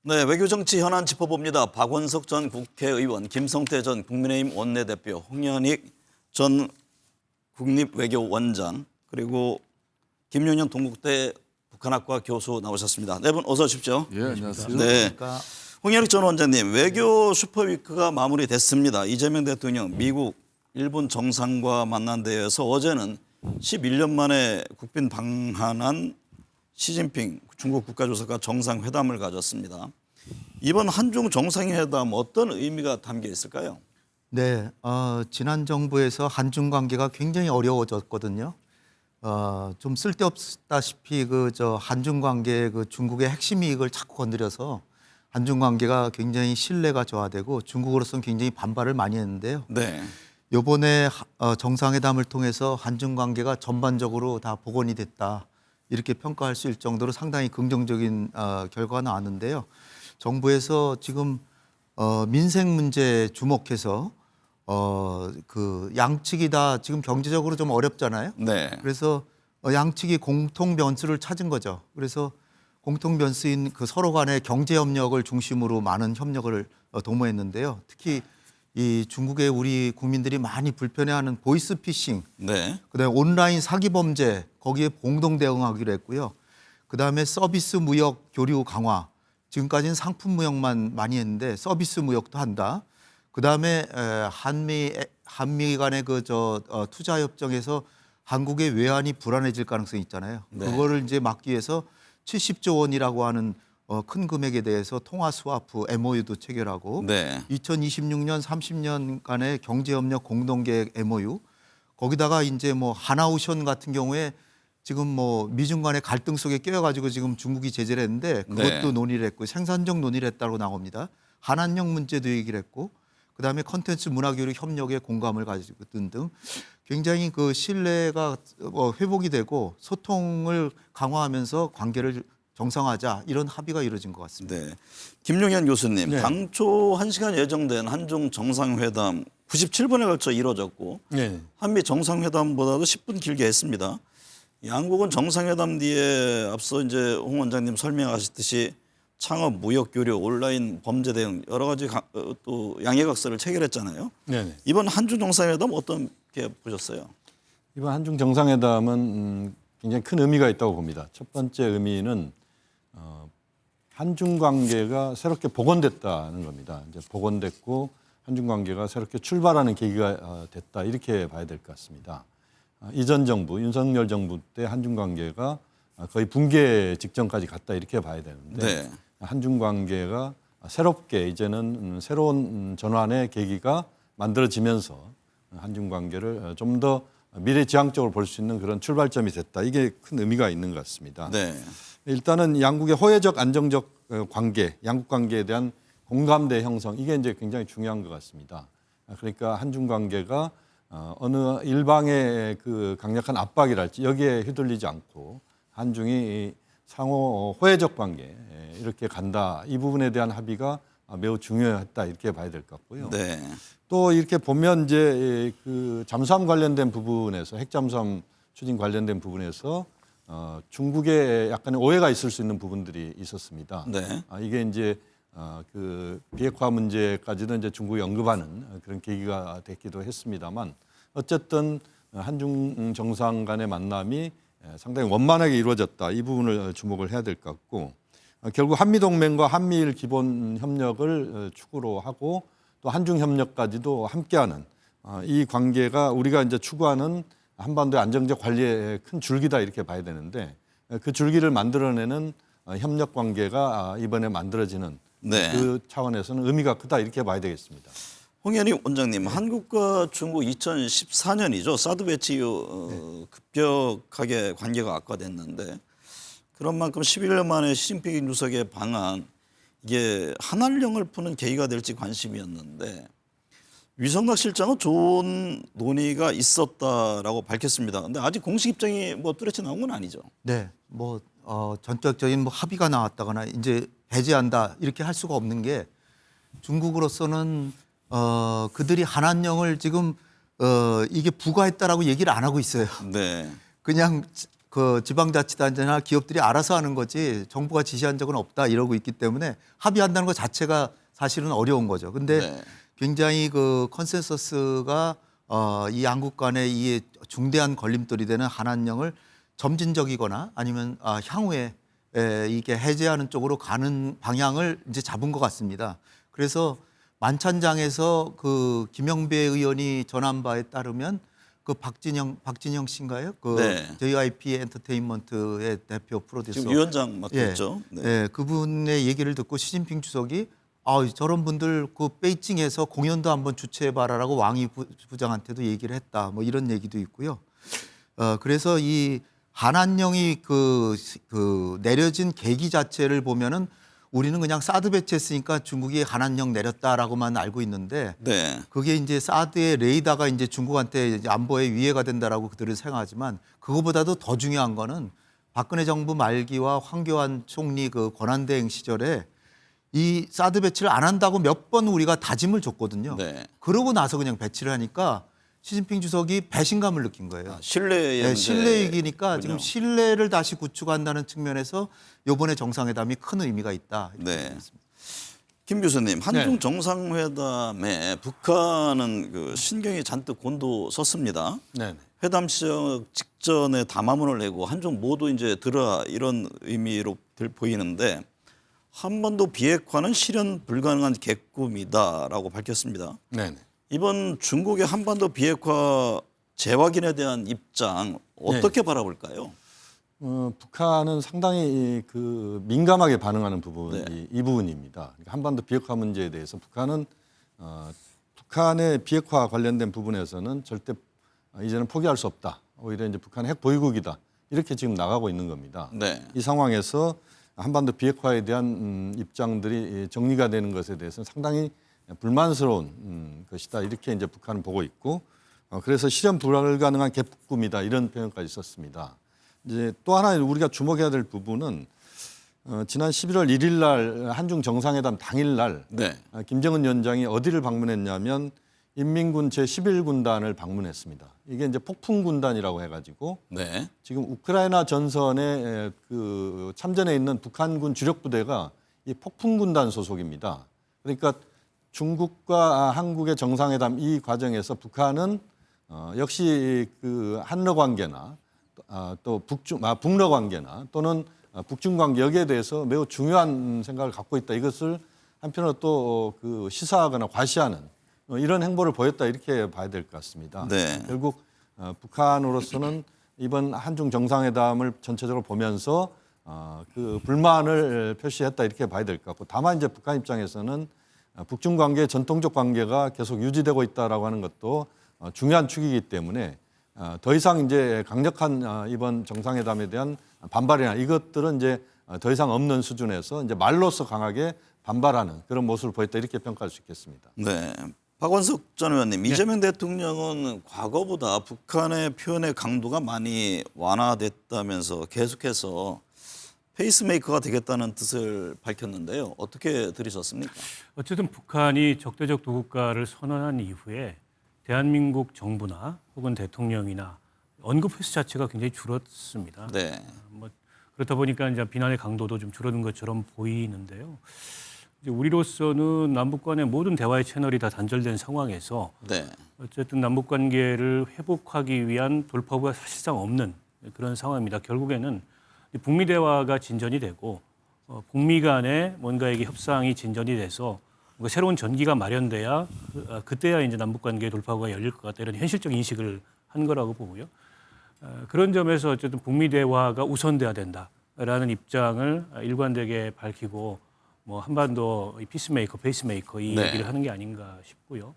네, 외교정치 현안 짚어봅니다. 박원석 전 국회의원, 김성태 전 국민의힘 원내대표, 홍현익 전 국립외교원장, 그리고 김용현 동국대 북한학과 교수 나오셨습니다. 네 분 어서 오십시오. 예, 안녕하세요. 네, 홍현익 전 원장님, 외교 슈퍼위크가 마무리됐습니다. 이재명 대통령 미국, 일본 정상과 만난 데에서 어제는 11년 만에 국빈 방한한 시진핑 중국 국가주석과 정상회담을 가졌습니다. 이번 한중 정상회담 어떤 의미가 담겨 있을까요? 네, 지난 정부에서 한중 관계가 굉장히 어려워졌거든요. 좀 쓸데없다시피 한중 관계 중국의 핵심 이익을 자꾸 건드려서 한중 관계가 굉장히 신뢰가 저하되고 중국으로서는 굉장히 반발을 많이 했는데요. 네. 이번에 정상회담을 통해서 한중 관계가 전반적으로 다 복원이 됐다. 이렇게 평가할 수 있을 정도로 상당히 긍정적인 결과가 나왔는데요. 정부에서 지금 민생 문제에 주목해서 양측이 다 지금 경제적으로 좀 어렵잖아요. 네. 그래서 양측이 공통 변수를 찾은 거죠. 그래서 공통 변수인 서로 간의 경제 협력을 중심으로 많은 협력을 도모했는데요. 특히 이 중국의 우리 국민들이 많이 불편해하는 보이스피싱, 네. 그다음에 온라인 사기 범죄 거기에 공동 대응하기로 했고요. 그다음에 서비스 무역 교류 강화. 지금까지는 상품 무역만 많이 했는데 서비스 무역도 한다. 그다음에 한미 간의 투자 협정에서 한국의 외환이 불안해질 가능성이 있잖아요. 네. 그거를 이제 막기 위해서 70조 원이라고 하는 큰 금액에 대해서 통화 스와프 MOU도 체결하고 네. 2026년 30년간의 경제협력 공동계획 MOU 거기다가 이제 하나오션 같은 경우에 지금 미중 간의 갈등 속에 끼어가지고 지금 중국이 제재를 했는데 그것도 네. 논의를 했고 생산적 논의를 했다고 나옵니다. 한한령 문제도 얘기를 했고 그다음에 컨텐츠 문화교류 협력에 공감을 가지고 등등 굉장히 신뢰가 회복이 되고 소통을 강화하면서 관계를 정상화하자 이런 합의가 이루어진 것 같습니다. 네. 김용현 교수님, 네. 당초 1시간 예정된 한중 정상회담 97분에 걸쳐 이루어졌고 네. 한미 정상회담보다도 10분 길게 했습니다. 양국은 정상회담 뒤에 앞서 이제 홍 원장님 설명하셨듯이 창업, 무역 교류, 온라인 범죄 대응 여러 가지 또 양해각서를 체결했잖아요. 네. 이번 한중 정상회담 어떻게 보셨어요? 이번 한중 정상회담은 굉장히 큰 의미가 있다고 봅니다. 첫 번째 의미는 한중 관계가 새롭게 복원됐다는 겁니다. 이제 복원됐고 한중 관계가 새롭게 출발하는 계기가 됐다 이렇게 봐야 될 것 같습니다. 이전 정부 윤석열 정부 때 한중 관계가 거의 붕괴 직전까지 갔다 이렇게 봐야 되는데 네. 한중 관계가 새롭게 이제는 새로운 전환의 계기가 만들어지면서 한중 관계를 좀 더 미래지향적으로 볼 수 있는 그런 출발점이 됐다. 이게 큰 의미가 있는 것 같습니다. 네. 일단은 양국의 호혜적 안정적 관계, 양국 관계에 대한 공감대 형성 이게 이제 굉장히 중요한 것 같습니다. 그러니까 한중 관계가 어느 일방의 강력한 압박이랄지 여기에 휘둘리지 않고 한중이 상호 호혜적 관계 이렇게 간다. 이 부분에 대한 합의가 매우 중요했다 이렇게 봐야 될 것 같고요. 네. 또 이렇게 보면 이제 잠수함 관련된 부분에서 핵잠수함 추진 관련된 부분에서 중국에 약간의 오해가 있을 수 있는 부분들이 있었습니다. 네. 이게 이제 비핵화 문제까지도 이제 중국이 언급하는 그런 계기가 됐기도 했습니다만 어쨌든 한중 정상 간의 만남이 상당히 원만하게 이루어졌다. 이 부분을 주목을 해야 될 것 같고 결국 한미동맹과 한미일 기본 협력을 축으로 하고 또 한중 협력까지도 함께하는 이 관계가 우리가 이제 추구하는 한반도의 안정적 관리의 큰 줄기다 이렇게 봐야 되는데 그 줄기를 만들어내는 협력 관계가 이번에 만들어지는 네. 그 차원에서는 의미가 크다 이렇게 봐야 되겠습니다. 홍현희 원장님, 한국과 중국 2014년이죠. 사드 배치 이후 급격하게 관계가 악화됐는데 그런 만큼 11년 만에 시진핑 주석의 방한 이게 한한령을 푸는 계기가 될지 관심이었는데 위성락 실장은 좋은 논의가 있었다라고 밝혔습니다. 근데 아직 공식 입장이 뚜렷이 나온 건 아니죠. 네, 전격적인 합의가 나왔다거나 이제 배제한다 이렇게 할 수가 없는 게 중국으로서는 그들이 한한령을 지금 이게 부과했다라고 얘기를 안 하고 있어요. 네. 그냥 그 지방자치단체나 기업들이 알아서 하는 거지 정부가 지시한 적은 없다 이러고 있기 때문에 합의한다는 것 자체가 사실은 어려운 거죠. 근데 네. 굉장히 그 컨센서스가 이 양국 간의 이 중대한 걸림돌이 되는 한한령을 점진적이거나 아니면 향후에 이게 해제하는 쪽으로 가는 방향을 이제 잡은 것 같습니다. 그래서 만찬장에서 그 김영배 의원이 전한 바에 따르면 그 박진영 씨인가요? 그 네. JYP 엔터테인먼트의 대표 프로듀서 지금 위원장 맡고 예, 있죠. 네. 예, 그분의 얘기를 듣고 시진핑 주석이 저런 분들 그 베이징에서 공연도 한번 주최해봐라라고 왕이 부장한테도 얘기를 했다. 뭐 이런 얘기도 있고요. 그래서 이 한한령이 그 내려진 계기 자체를 보면은 우리는 그냥 사드 배치했으니까 중국이 한한령 내렸다라고만 알고 있는데 네. 그게 이제 사드의 레이더가 이제 중국한테 이제 안보에 위해가 된다라고 그들은 생각하지만 그거보다도 더 중요한 거는 박근혜 정부 말기와 황교안 총리 그 권한대행 시절에 이 사드 배치를 안 한다고 몇 번 우리가 다짐을 줬거든요. 네. 그러고 나서 그냥 배치를 하니까 시진핑 주석이 배신감을 느낀 거예요. 신뢰의 네, 신뢰 위기니까 문제군요. 지금 신뢰를 다시 구축한다는 측면에서 이번에 정상회담이 큰 의미가 있다. 이렇게 네. 생각했습니다. 김 교수님, 한중 정상회담에 북한은 그 신경이 잔뜩 곤두섰습니다. 네. 회담 시작 직전에 담화문을 내고 한중 모두 이제 들어라 이런 의미로 보이는데 한반도 비핵화는 실현 불가능한 객꿈이다라고 밝혔습니다. 네. 이번 중국의 한반도 비핵화 재확인에 대한 입장 어떻게 바라볼까요? 북한은 상당히 그 민감하게 반응하는 부분이 네. 이 부분입니다. 그러니까 한반도 비핵화 문제에 대해서 북한은 북한의 비핵화 관련된 부분에서는 절대 이제는 포기할 수 없다. 오히려 이제 북한 핵 보유국이다. 이렇게 지금 나가고 있는 겁니다. 네. 이 상황에서 한반도 비핵화에 대한 입장들이 정리가 되는 것에 대해서는 상당히 불만스러운 것이다. 이렇게 이제 북한은 보고 있고, 그래서 실현 불가능한 객꿈이다. 이런 표현까지 썼습니다. 이제 또 하나 우리가 주목해야 될 부분은 지난 11월 1일 날 한중 정상회담 당일 날 네. 김정은 위원장이 어디를 방문했냐면 인민군 제11군단을 방문했습니다. 이게 이제 폭풍군단이라고 해가지고 네. 지금 우크라이나 전선에 그 참전해 있는 북한군 주력 부대가 이 폭풍군단 소속입니다. 그러니까 중국과 한국의 정상회담 이 과정에서 북한은 역시 그 한러 관계나 또 북러 관계나 또는 북중 관계 여기에 대해서 매우 중요한 생각을 갖고 있다. 이것을 한편으로 또 그 시사하거나 과시하는 이런 행보를 보였다 이렇게 봐야 될 것 같습니다. 네. 결국 북한으로서는 이번 한중 정상회담을 전체적으로 보면서 그 불만을 표시했다 이렇게 봐야 될 것 같고, 다만 이제 북한 입장에서는 북중 관계의 전통적 관계가 계속 유지되고 있다라고 하는 것도 중요한 축이기 때문에 더 이상 이제 강력한 이번 정상회담에 대한 반발이나 이것들은 이제 더 이상 없는 수준에서 이제 말로써 강하게 반발하는 그런 모습을 보였다 이렇게 평가할 수 있겠습니다. 네. 박원석 전 의원님, 이재명 대통령은 과거보다 북한의 표현의 강도가 많이 완화됐다면서 계속해서 페이스메이커가 되겠다는 뜻을 밝혔는데요. 어떻게 들으셨습니까? 어쨌든 북한이 적대적 도국가를 선언한 이후에 대한민국 정부나 혹은 대통령이나 언급 횟수 자체가 굉장히 줄었습니다. 네. 그렇다 보니까 이제 비난의 강도도 좀 줄어든 것처럼 보이는데요. 이제 우리로서는 남북 간의 모든 대화의 채널이 다 단절된 상황에서 네. 어쨌든 남북 관계를 회복하기 위한 돌파구가 사실상 없는 그런 상황입니다. 결국에는 북미 대화가 진전이 되고 북미 간에 뭔가 이게 협상이 진전이 돼서 뭔가 새로운 전기가 마련돼야 그때야 이제 남북 관계의 돌파구가 열릴 것 같다 이런 현실적 인식을 한 거라고 보고요. 그런 점에서 어쨌든 북미 대화가 우선돼야 된다라는 입장을 일관되게 밝히고 뭐 한반도 피스메이커, 페이스메이커 이 네. 얘기를 하는 게 아닌가 싶고요.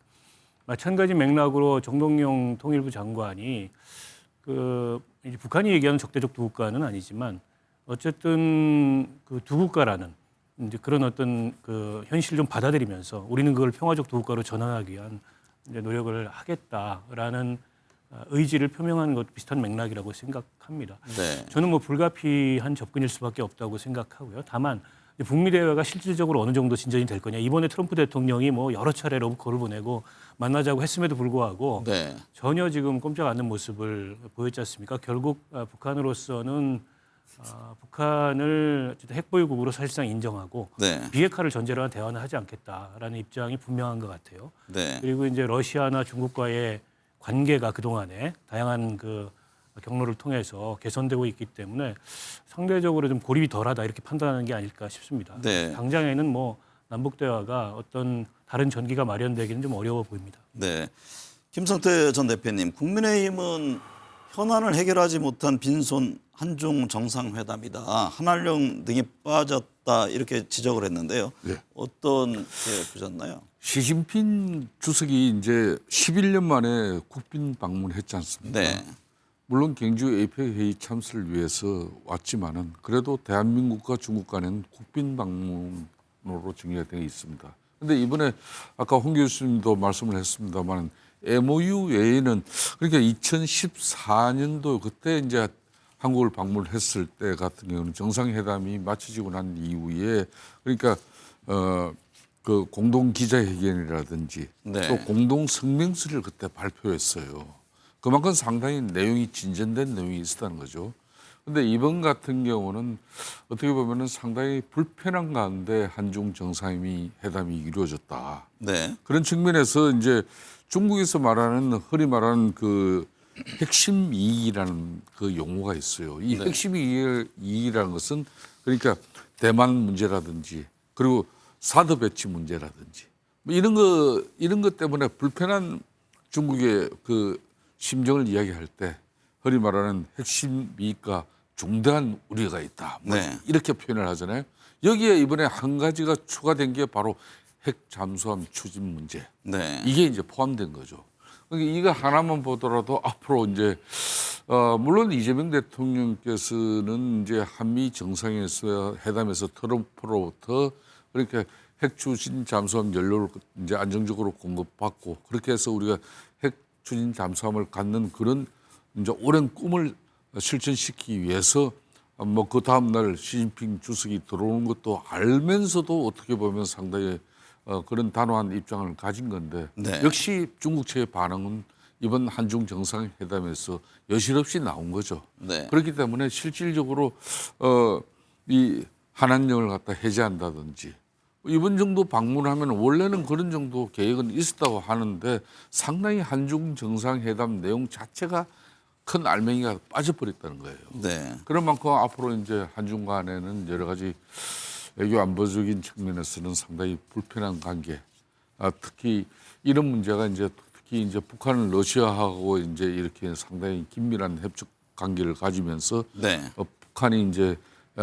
마찬가지 맥락으로 정동영 통일부 장관이 이제 북한이 얘기하는 적대적 두 국가는 아니지만 어쨌든 그 두 국가라는 이제 그런 어떤 그 현실을 좀 받아들이면서 우리는 그걸 평화적 두 국가로 전환하기 위한 이제 노력을 하겠다라는 의지를 표명하는 것도 비슷한 맥락이라고 생각합니다. 네. 저는 뭐 불가피한 접근일 수밖에 없다고 생각하고요. 다만 북미 대화가 실질적으로 어느 정도 진전이 될 거냐. 이번에 트럼프 대통령이 뭐 여러 차례 러브콜을 보내고 만나자고 했음에도 불구하고 네. 전혀 지금 꼼짝 않는 모습을 보였지 않습니까? 결국 북한으로서는 북한을 어쨌든 핵보유국으로 사실상 인정하고 네. 비핵화를 전제로 한 대화는 하지 않겠다라는 입장이 분명한 것 같아요. 네. 그리고 이제 러시아나 중국과의 관계가 그동안에 다양한 그 경로를 통해서 개선되고 있기 때문에 상대적으로 좀 고립이 덜하다 이렇게 판단하는 게 아닐까 싶습니다. 네. 당장에는 뭐 남북 대화가 어떤 다른 전기가 마련되기는 좀 어려워 보입니다. 네. 김성태 전 대표님, 국민의힘은 현안을 해결하지 못한 빈손 한중 정상회담이다. 한한령 등이 빠졌다 이렇게 지적을 했는데요. 네. 어떤 게 보셨나요? 시진핑 주석이 이제 11년 만에 국빈 방문했지 않습니까? 네. 물론 경주 APEC 회의 참석을 위해서 왔지만은 그래도 대한민국과 중국 간에는 국빈 방문으로 정리가 되어 있습니다. 그런데 이번에 아까 홍 교수님도 말씀을 했습니다만 MOU 외에는 그러니까 2014년도 그때 이제 한국을 방문했을 때 같은 경우는 정상회담이 마쳐지고 난 이후에 그러니까 그 공동 기자회견이라든지 네. 또 공동 성명서를 그때 발표했어요. 그만큼 상당히 내용이 진전된 내용이 있었다는 거죠. 그런데 이번 같은 경우는 어떻게 보면은 상당히 불편한 가운데 한중 정상회담이 이루어졌다. 네. 그런 측면에서 이제 중국에서 말하는 흔히 말하는 그 핵심 이익이라는 그 용어가 있어요. 이 네. 핵심 이익이라는 것은 그러니까 대만 문제라든지 그리고 사드 배치 문제라든지 뭐 이런 것 때문에 불편한 중국의 그 심정을 이야기할 때 흔히 말하는 핵심 이익과 중대한 우려가 있다. 뭐 네. 이렇게 표현을 하잖아요. 여기에 이번에 한 가지가 추가된 게 바로 핵 잠수함 추진 문제. 네. 이게 이제 포함된 거죠. 그러니까 이거 하나만 보더라도 앞으로 이제 물론 이재명 대통령께서는 이제 한미 정상회담에서 트럼프로부터 그렇게 핵 추진 잠수함 연료를 이제 안정적으로 공급받고 그렇게 해서 우리가 핵 추진 잠수함을 갖는 그런 이제 오랜 꿈을 실천시키기 위해서 뭐 그 다음 날 시진핑 주석이 들어오는 것도 알면서도 어떻게 보면 상당히 그런 단호한 입장을 가진 건데 네. 역시 중국 측의 반응은 이번 한중 정상회담에서 여실없이 나온 거죠. 네. 그렇기 때문에 실질적으로 이 한한령을 갖다 해제한다든지 이번 정도 방문하면 원래는 그런 정도 계획은 있었다고 하는데 상당히 한중 정상회담 내용 자체가 큰 알맹이가 빠져버렸다는 거예요. 네. 그런 만큼 앞으로 이제 한중 간에는 여러 가지 외교 안보적인 측면에서는 상당히 불편한 관계, 특히 이런 문제가 이제 특히 이제 북한은 러시아하고 이제 이렇게 상당히 긴밀한 협력 관계를 가지면서 네. 북한이 이제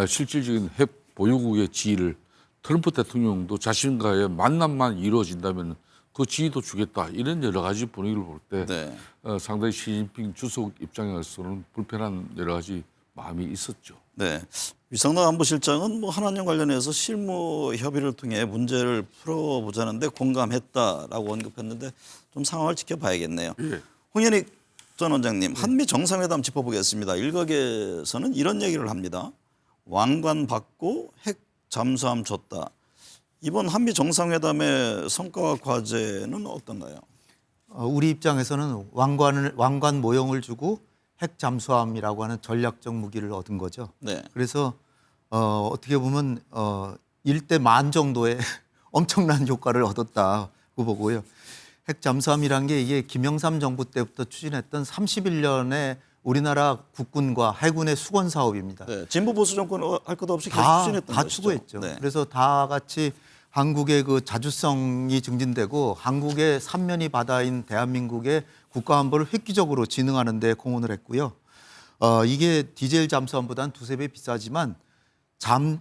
실질적인 핵 보유국의 지위를 트럼프 대통령도 자신과의 만남만 이루어진다면 그 지위도 주겠다 이런 여러 가지 분위기를 볼 때 네. 상당히 시진핑 주석 입장에서는 불편한 여러 가지 마음이 있었죠. 네. 위상락 안보실장은 뭐 한한령 관련해서 실무 협의를 통해 문제를 풀어보자는데 공감했다라고 언급했는데 좀 상황을 지켜봐야겠네요. 예. 홍현익 전 원장님, 한미 정상회담 짚어보겠습니다. 일각에서는 이런 얘기를 합니다. 왕관 받고 핵 잠수함 줬다. 이번 한미 정상회담의 성과와 과제는 어떤가요? 우리 입장에서는 왕관 모형을 주고 핵 잠수함이라고 하는 전략적 무기를 얻은 거죠. 네. 그래서 어떻게 보면 1대 만 정도의 엄청난 효과를 얻었다고 보고요. 핵 잠수함이란 게 이게 김영삼 정부 때부터 추진했던 31년의 우리나라 국군과 해군의 수건 사업입니다. 네. 진보 보수 정권 할 것 없이 계속 다 추진했던 것이죠. 추구했죠. 네. 그래서 다 같이 한국의 그 자주성이 증진되고 한국의 삼면이 바다인 대한민국의 국가 안보를 획기적으로 진흥하는 데 공헌을 했고요. 이게 디젤 잠수함보다는 2~3배 비싸지만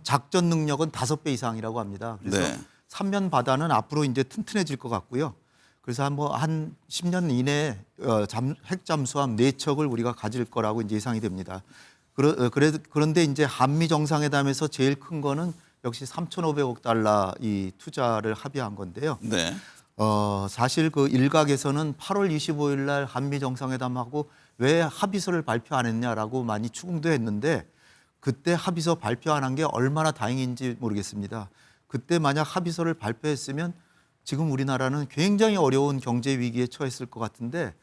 작전 능력은 5배 이상이라고 합니다. 그래서 네. 삼면 바다는 앞으로 이제 튼튼해질 것 같고요. 그래서 한 10년 이내에 핵 잠수함 4척을 우리가 가질 거라고 이제 예상이 됩니다. 그런데 이제 한미 정상회담에서 제일 큰 거는 역시 3,500억 달러 이 투자를 합의한 건데요. 네. 사실 그 일각에서는 8월 25일 날 한미 정상회담하고 왜 합의서를 발표 안 했냐라고 많이 추궁도 했는데 그때 합의서 발표 안 한 게 얼마나 다행인지 모르겠습니다. 그때 만약 합의서를 발표했으면 지금 우리나라는 굉장히 어려운 경제 위기에 처했을 것 같은데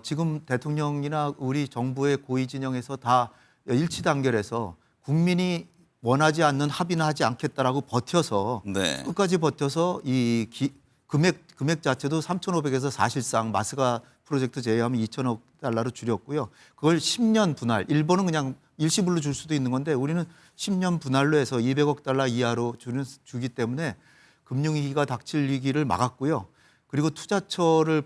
지금 대통령이나 우리 정부의 고위 진영에서 다 일치단결해서 국민이 원하지 않는 합의는 하지 않겠다라고 버텨서 네. 끝까지 버텨서 이 금액 자체도 3,500에서 사실상 마스가 프로젝트 제외하면 2,000억 달러로 줄였고요. 그걸 10년 분할, 일본은 그냥 일시불로 줄 수도 있는 건데 우리는 10년 분할로 해서 200억 달러 이하로 주기 때문에 금융위기가 닥칠 위기를 막았고요. 그리고 투자처를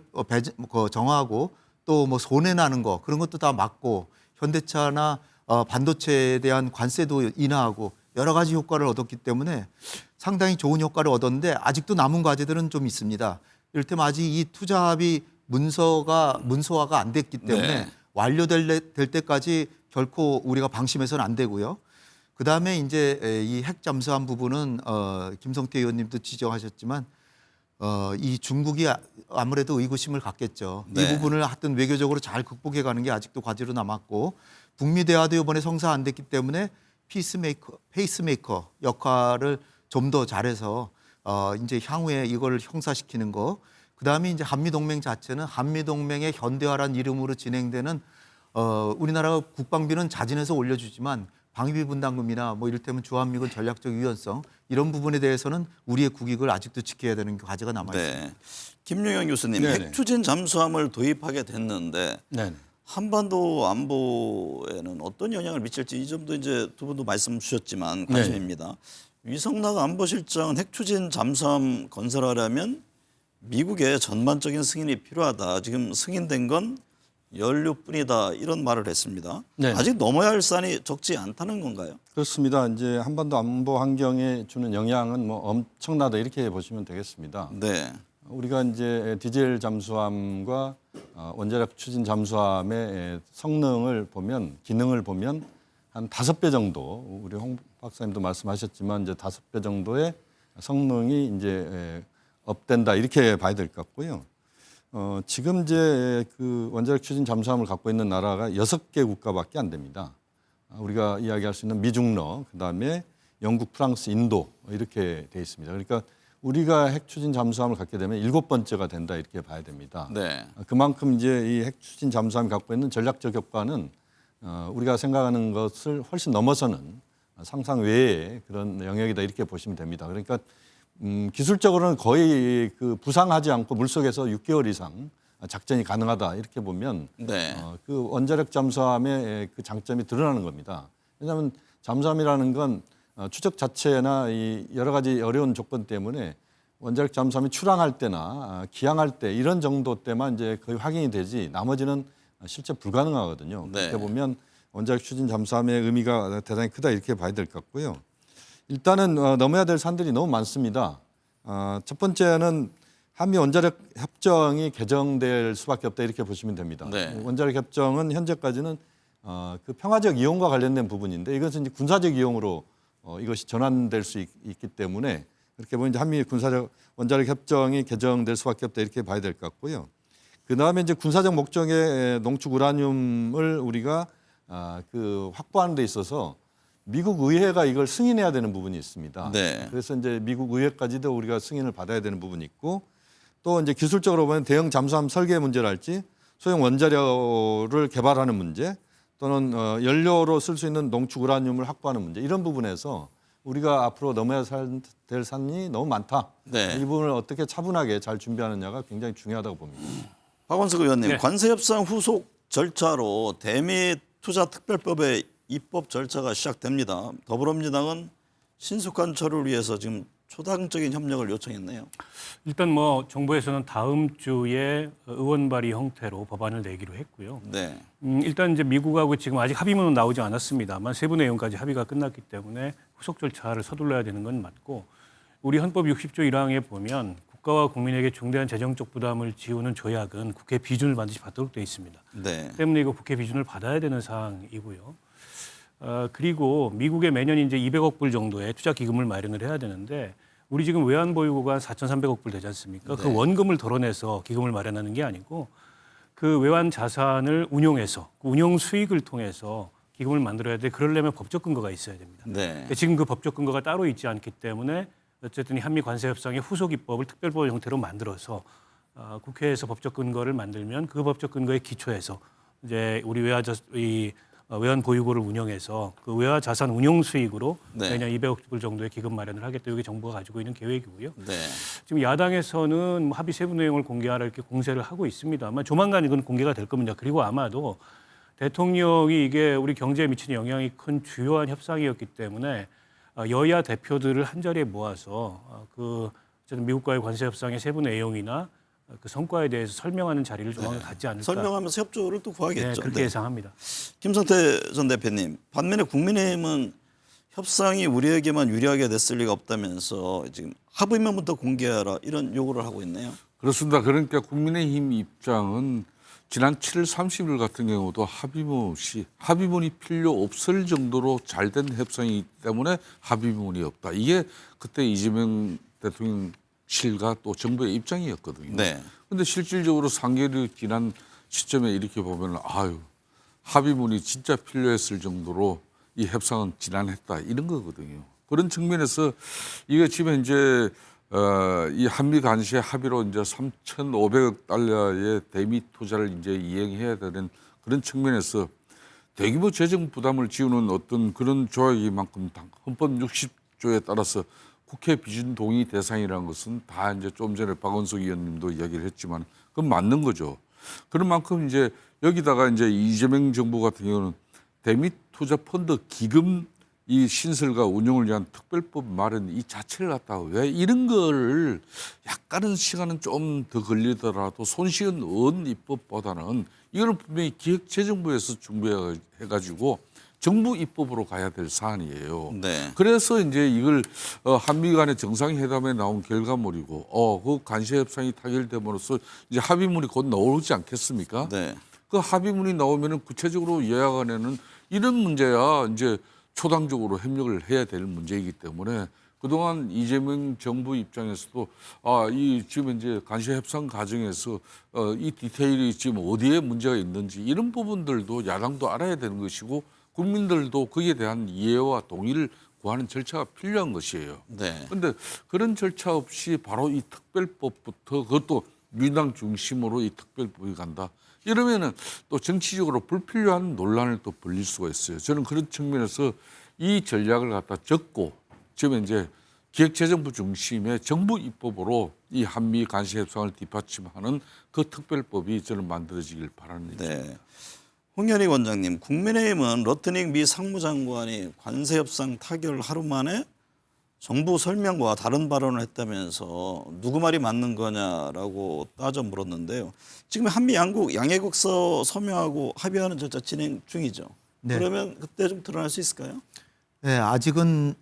정하고 또 뭐 손해 나는 거 그런 것도 다 막고 현대차나 반도체에 대한 관세도 인하하고 여러 가지 효과를 얻었기 때문에 상당히 좋은 효과를 얻었는데 아직도 남은 과제들은 좀 있습니다. 이를테면 아직 이 투자 합의 문서화가 안 됐기 때문에 네. 완료될 때까지 결코 우리가 방심해서는 안 되고요. 그다음에 이제 이 핵 잠수함 부분은 김성태 의원님도 지적하셨지만 이 중국이 아무래도 의구심을 갖겠죠. 네. 이 부분을 하여튼 외교적으로 잘 극복해 가는 게 아직도 과제로 남았고 북미 대화도 이번에 성사 안 됐기 때문에 페이스메이커 역할을 좀 더 잘해서 이제 향후에 이걸 형사시키는 거. 그다음에 이제 한미 동맹 자체는 한미 동맹의 현대화란 이름으로 진행되는 우리나라가 국방비는 자진해서 올려주지만 방위비 분담금이나 뭐 이를테면 주한미군 전략적 유연성 이런 부분에 대해서는 우리의 국익을 아직도 지켜야 되는 과제가 남아 있습니다. 네. 김용현 교수님, 네네. 핵추진 잠수함을 도입하게 됐는데 네. 한반도 안보에는 어떤 영향을 미칠지 이 점도 이제 두 분도 말씀 주셨지만 관심입니다. 위성락 안보실장은 핵추진 잠수함 건설하려면 미국의 전반적인 승인이 필요하다. 지금 승인된 건 연료뿐이다. 이런 말을 했습니다. 네. 아직 넘어야 할 산이 적지 않다는 건가요? 그렇습니다. 이제 한반도 안보 환경에 주는 영향은 뭐 엄청나다 이렇게 보시면 되겠습니다. 네. 우리가 이제 디젤 잠수함과 원자력 추진 잠수함의 성능을 보면 기능을 보면 한 5배 정도 우리 홍 박사님도 말씀하셨지만 이제 5배 정도의 성능이 이제 업된다 이렇게 봐야 될 것 같고요. 지금 이제 그 원자력 추진 잠수함을 갖고 있는 나라가 6개 국가밖에 안 됩니다. 우리가 이야기할 수 있는 미중러, 그다음에 영국, 프랑스, 인도 이렇게 돼 있습니다. 그러니까 우리가 핵 추진 잠수함을 갖게 되면 7번째가 된다 이렇게 봐야 됩니다. 네. 그만큼 이제 이 핵 추진 잠수함이 갖고 있는 전략적 효과는 우리가 생각하는 것을 훨씬 넘어서는 상상 외의 그런 영역이다 이렇게 보시면 됩니다. 그러니까 기술적으로는 거의 그 부상하지 않고 물속에서 6개월 이상 작전이 가능하다 이렇게 보면 네. 그 원자력 잠수함의 그 장점이 드러나는 겁니다. 왜냐하면 잠수함이라는 건 추적 자체나 이 여러 가지 어려운 조건 때문에 원자력 잠수함이 출항할 때나 기항할 때 이런 정도 때만 이제 거의 확인이 되지 나머지는 실제 불가능하거든요. 네. 그렇게 보면 원자력 추진 잠수함의 의미가 대단히 크다 이렇게 봐야 될 것 같고요. 일단은 넘어야 될 산들이 너무 많습니다. 첫 번째는 한미 원자력 협정이 개정될 수밖에 없다 이렇게 보시면 됩니다. 네. 원자력 협정은 현재까지는 그 평화적 이용과 관련된 부분인데 이것은 이제 군사적 이용으로 이것이 전환될 수 있기 때문에 그렇게 보면 이제 한미 군사적 원자력 협정이 개정될 수밖에 없다 이렇게 봐야 될 것 같고요. 그 다음에 이제 군사적 목적의 농축 우라늄을 우리가 그 확보하는 데 있어서 미국 의회가 이걸 승인해야 되는 부분이 있습니다. 네. 그래서 이제 미국 의회까지도 우리가 승인을 받아야 되는 부분이 있고 또 이제 기술적으로 보면 대형 잠수함 설계 문제랄지 소형 원자력을 개발하는 문제 또는 연료로 쓸 수 있는 농축 우라늄을 확보하는 문제 이런 부분에서 우리가 앞으로 넘어야 될 산이 너무 많다. 네. 이 부분을 어떻게 차분하게 잘 준비하느냐가 굉장히 중요하다고 봅니다. 박원석 의원님, 네. 관세협상 후속 절차로 대미 투자특별법의 입법 절차가 시작됩니다. 더불어민주당은 신속한 처리를 위해서 지금 초당적인 협력을 요청했네요. 일단 뭐 정부에서는 다음 주에 의원 발의 형태로 법안을 내기로 했고요. 네. 일단 이제 미국하고 지금 아직 합의문은 나오지 않았습니다만 세부 내용까지 합의가 끝났기 때문에 후속 절차를 서둘러야 되는 건 맞고 우리 헌법 60조 1항에 보면 국가와 국민에게 중대한 재정적 부담을 지우는 조약은 국회 비준을 반드시 받도록 되어 있습니다. 네. 때문에 이거 국회 비준을 받아야 되는 사항이고요. 그리고 미국에 매년 이제 200억 불 정도의 투자 기금을 마련을 해야 되는데 우리 지금 외환 보유고가 한 4,300억 불 되지 않습니까? 그 원금을 덜어내서 기금을 마련하는 게 아니고 그 외환 자산을 운용해서 그 운용 수익을 통해서 기금을 만들어야 돼. 그러려면 법적 근거가 있어야 됩니다. 네. 지금 그 법적 근거가 따로 있지 않기 때문에 어쨌든 이 한미 관세 협상의 후속 입법을 특별법 형태로 만들어서 국회에서 법적 근거를 만들면 그 법적 근거에 기초해서 이제 우리 외환 보유고를 운영해서 그 외화 자산 운용 수익으로 네. 매년 200억 불 정도의 기금 마련을 하겠다. 이게 정부가 가지고 있는 계획이고요. 네. 지금 야당에서는 합의 세부 내용을 공개하라 이렇게 공세를 하고 있습니다만 조만간 이건 공개가 될 겁니다. 그리고 아마도 대통령이 이게 우리 경제에 미치는 영향이 큰 주요한 협상이었기 때문에 여야 대표들을 한 자리에 모아서 그 어쨌든 미국과의 관세 협상의 세부 내용이나 그 성과에 대해서 설명하는 자리를 조만간 갖지 않을까. 설명하면서 협조를 또 구하겠죠. 네, 그렇게 예상합니다. 김성태 전 대표님, 반면에 국민의힘은 협상이 우리에게만 유리하게 됐을 리가 없다면서 지금 합의문부터 공개하라 이런 요구를 하고 있네요. 그렇습니다. 그러니까 국민의힘 입장은 지난 7월 30일 같은 경우도 합의문이 필요 없을 정도로 잘된 협상이기 때문에 합의문이 없다. 이게 그때 이재명 대통령실과 또 정부의 입장이었거든요. 네. 그런데 실질적으로 3개월이 지난 시점에 이렇게 보면 합의문이 진짜 필요했을 정도로 이 협상은 지난했다 이런 거거든요. 그런 측면에서 이게 지금 현재 이 한미 관세 합의로 이제 3,500억 달러의 대미 투자를 이제 이행해야 되는 그런 측면에서 대규모 재정 부담을 지우는 어떤 그런 조약이만큼 헌법 60조에 따라서 국회 비준 동의 대상이라는 것은 다 이제 좀 전에 박원석 의원님도 이야기를 했지만 그건 맞는 거죠. 그런 만큼 이제 여기다가 이제 이재명 정부 같은 경우는 대미 투자 펀드 기금 이 신설과 운영을 위한 특별법 마련 이 자체를 갖다가 왜 이런 거를 약간은 시간은 좀 더 걸리더라도 손쉬운 언 입법보다는 이거는 분명히 기획재정부에서 준비해가지고 정부 입법으로 가야 될 사안이에요. 네. 그래서 이제 이걸 한미 간의 정상회담에 나온 결과물이고 그 관세 협상이 타결됨으로써 이제 합의문이 곧 나오지 않겠습니까? 네. 그 합의문이 나오면은 구체적으로 여야 간에는 이런 문제야 이제 초당적으로 협력을 해야 될 문제이기 때문에 그동안 이재명 정부 입장에서도 이 지금 이제 관세 협상 과정에서 이 디테일이 지금 어디에 문제가 있는지 이런 부분들도 야당도 알아야 되는 것이고 국민들도 거기에 대한 이해와 동의를 구하는 절차가 필요한 것이에요. 네. 그런데 그런 절차 없이 바로 이 특별법부터 그것도 민주당 중심으로 이 특별법이 간다. 이러면은 또 정치적으로 불필요한 논란을 또 벌릴 수가 있어요. 저는 그런 측면에서 이 전략을 갖다 적고 지금 이제 기획재정부 중심의 정부 입법으로 이 한미 관세 협상을 뒷받침하는 그 특별법이 저는 만들어지길 바라는 일이죠. 네. 홍현희 원장님, 국민의힘은 러트닉 미 상무장관이 관세 협상 타결 하루 만에 정부 설명과 다른 발언을 했다면서 누구 말이 맞는 거냐라고 따져 물었는데요. 지금 한미 양해국서 서명하고 합의하는 절차 진행 중이죠. 네. 그러면 그때 좀 드러날 수 있을까요? 네, 아직은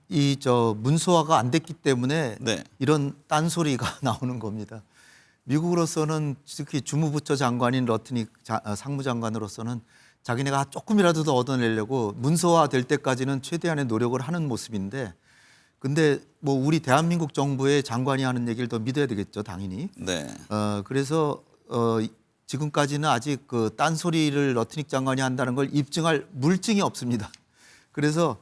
문서화가 안 됐기 때문에 네. 이런 딴소리가 나오는 겁니다. 미국으로서는 특히 주무부처 장관인 러트닉 상무장관으로서는 자기네가 조금이라도 더 얻어내려고 문서화 될 때까지는 최대한의 노력을 하는 모습인데 근데 뭐 우리 대한민국 정부의 장관이 하는 얘기를 더 믿어야 되겠죠, 당연히. 네. 그래서 지금까지는 아직 그 딴소리를 러트닉 장관이 한다는 걸 입증할 물증이 없습니다. 그래서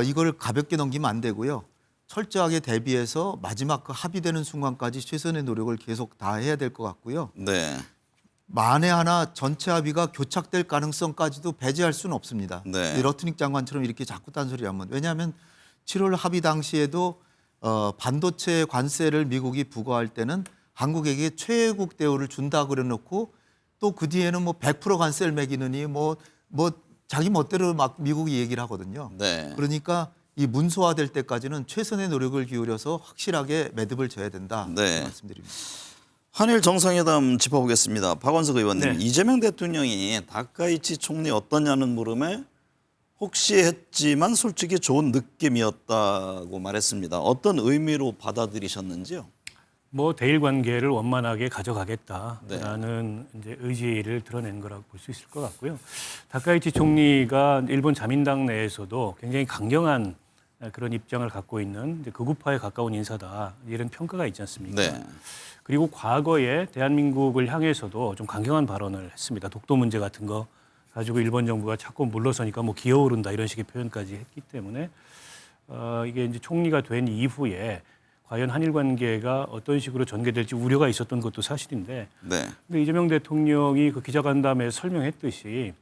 이걸 가볍게 넘기면 안 되고요. 철저하게 대비해서 마지막 그 합의되는 순간까지 최선의 노력을 계속 다해야 될 것 같고요. 네. 만에 하나 전체 합의가 교착될 가능성까지도 배제할 수는 없습니다. 네. 이 러트닉 장관처럼 이렇게 자꾸 딴소리하면 왜냐하면 7월 합의 당시에도 반도체 관세를 미국이 부과할 때는 한국에게 최애국 대우를 준다 그래놓고 또 그 뒤에는 뭐 100% 관세를 매기느니 뭐 자기 멋대로 막 미국이 얘기를 하거든요. 네. 그러니까 이 문서화될 때까지는 최선의 노력을 기울여서 확실하게 매듭을 져야 된다. 네. 말씀드립니다. 한일 정상회담 짚어보겠습니다. 박원석 의원님, 네. 이재명 대통령이 다카이치 총리 어떠냐는 물음에 혹시 했지만 솔직히 좋은 느낌이었다고 말했습니다. 어떤 의미로 받아들이셨는지요? 뭐 대일 관계를 원만하게 가져가겠다라는 이제 의지를 드러낸 거라고 볼 수 있을 것 같고요. 다카이치 총리가 일본 자민당 내에서도 굉장히 강경한 그런 입장을 갖고 있는 이제 극우파에 가까운 인사다 이런 평가가 있지 않습니까? 네. 그리고 과거에 대한민국을 향해서도 좀 강경한 발언을 했습니다. 독도 문제 같은 거 가지고 일본 정부가 자꾸 물러서니까 뭐 기어오른다 이런 식의 표현까지 했기 때문에 이게 이제 총리가 된 이후에 과연 한일 관계가 어떤 식으로 전개될지 우려가 있었던 것도 사실인데 네. 근데 이재명 대통령이 그 기자간담회에 설명했듯이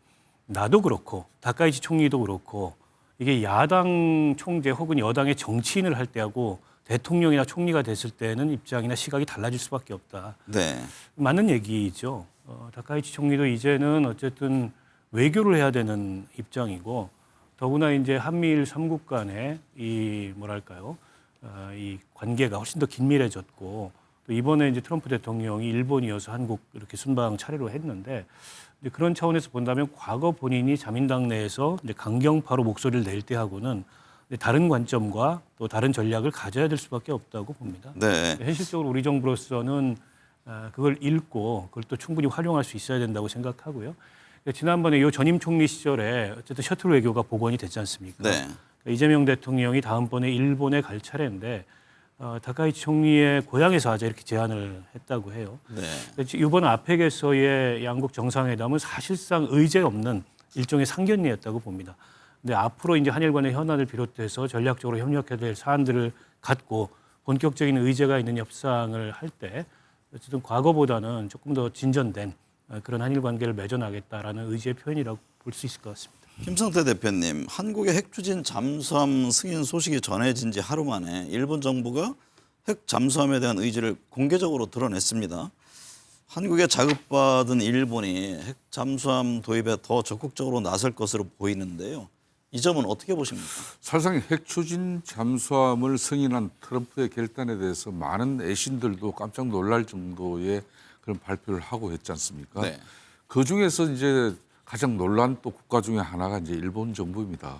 나도 그렇고 다카이치 총리도 그렇고 이게 야당 총재 혹은 여당의 정치인을 할 때하고 대통령이나 총리가 됐을 때는 입장이나 시각이 달라질 수밖에 없다. 네. 맞는 얘기죠. 다카이치 총리도 이제는 어쨌든 외교를 해야 되는 입장이고 더구나 이제 한미일 3국 간의 이 뭐랄까요, 이 관계가 훨씬 더 긴밀해졌고 또 이번에 이제 트럼프 대통령이 일본이어서 한국 이렇게 순방 차례로 했는데 이제 그런 차원에서 본다면 과거 본인이 자민당 내에서 이제 강경파로 목소리를 낼 때하고는 다른 관점과 또 다른 전략을 가져야 될 수밖에 없다고 봅니다. 네. 현실적으로 우리 정부로서는 그걸 읽고 그걸 또 충분히 활용할 수 있어야 된다고 생각하고요. 지난번에 이 전임 총리 시절에 어쨌든 셔틀 외교가 복원이 됐지 않습니까? 네. 이재명 대통령이 다음번에 일본에 갈 차례인데 다카이치 총리의 고향에서 하자 이렇게 제안을 했다고 해요. 네. 이번 아펙에서의 양국 정상회담은 사실상 의제 없는 일종의 상견례였다고 봅니다. 근데 앞으로 이제 한일 간의 현안을 비롯해서 전략적으로 협력해야 될 사안들을 갖고 본격적인 의제가 있는 협상을 할 때 어쨌든 과거보다는 조금 더 진전된 그런 한일 관계를 맺어나겠다라는 의지의 표현이라고 볼 수 있을 것 같습니다. 김성태 대표님, 한국의 핵 추진 잠수함 승인 소식이 전해진 지 하루 만에 일본 정부가 핵 잠수함에 대한 의지를 공개적으로 드러냈습니다. 한국에 자극받은 일본이 핵 잠수함 도입에 더 적극적으로 나설 것으로 보이는데요. 이 점은 어떻게 보십니까? 사실상 핵 추진 잠수함을 승인한 트럼프의 결단에 대해서 많은 애신들도 깜짝 놀랄 정도의 그런 발표를 하고 했지 않습니까? 네. 그 중에서 이제 가장 놀란 또 국가 중에 하나가 이제 일본 정부입니다.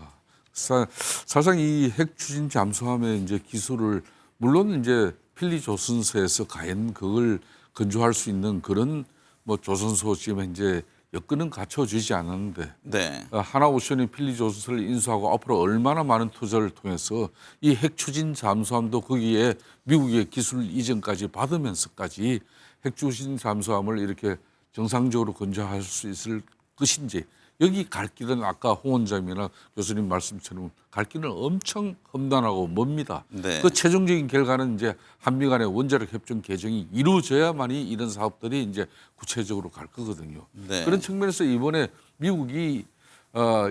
사실상 이 핵 추진 잠수함의 이제 기술을 물론 이제 필리 조선소에서 과연 그걸 건조할 수 있는 그런 뭐 조선소 지금 현재 여건은 갖춰지지 않았는데 네. 하나오션이 필리 조선소를 인수하고 앞으로 얼마나 많은 투자를 통해서 이 핵 추진 잠수함도 거기에 미국의 기술 이전까지 받으면서까지 핵 추진 잠수함을 이렇게 정상적으로 건조할 수 있을 것인지 여기 갈 길은 아까 홍 원장님이나 교수님 말씀처럼 갈 길은 엄청 험난하고 멉니다. 네. 그 최종적인 결과는 이제 한미 간의 원자력 협정 개정이 이루어져야만이 이런 사업들이 이제 구체적으로 갈 거거든요. 네. 그런 측면에서 이번에 미국이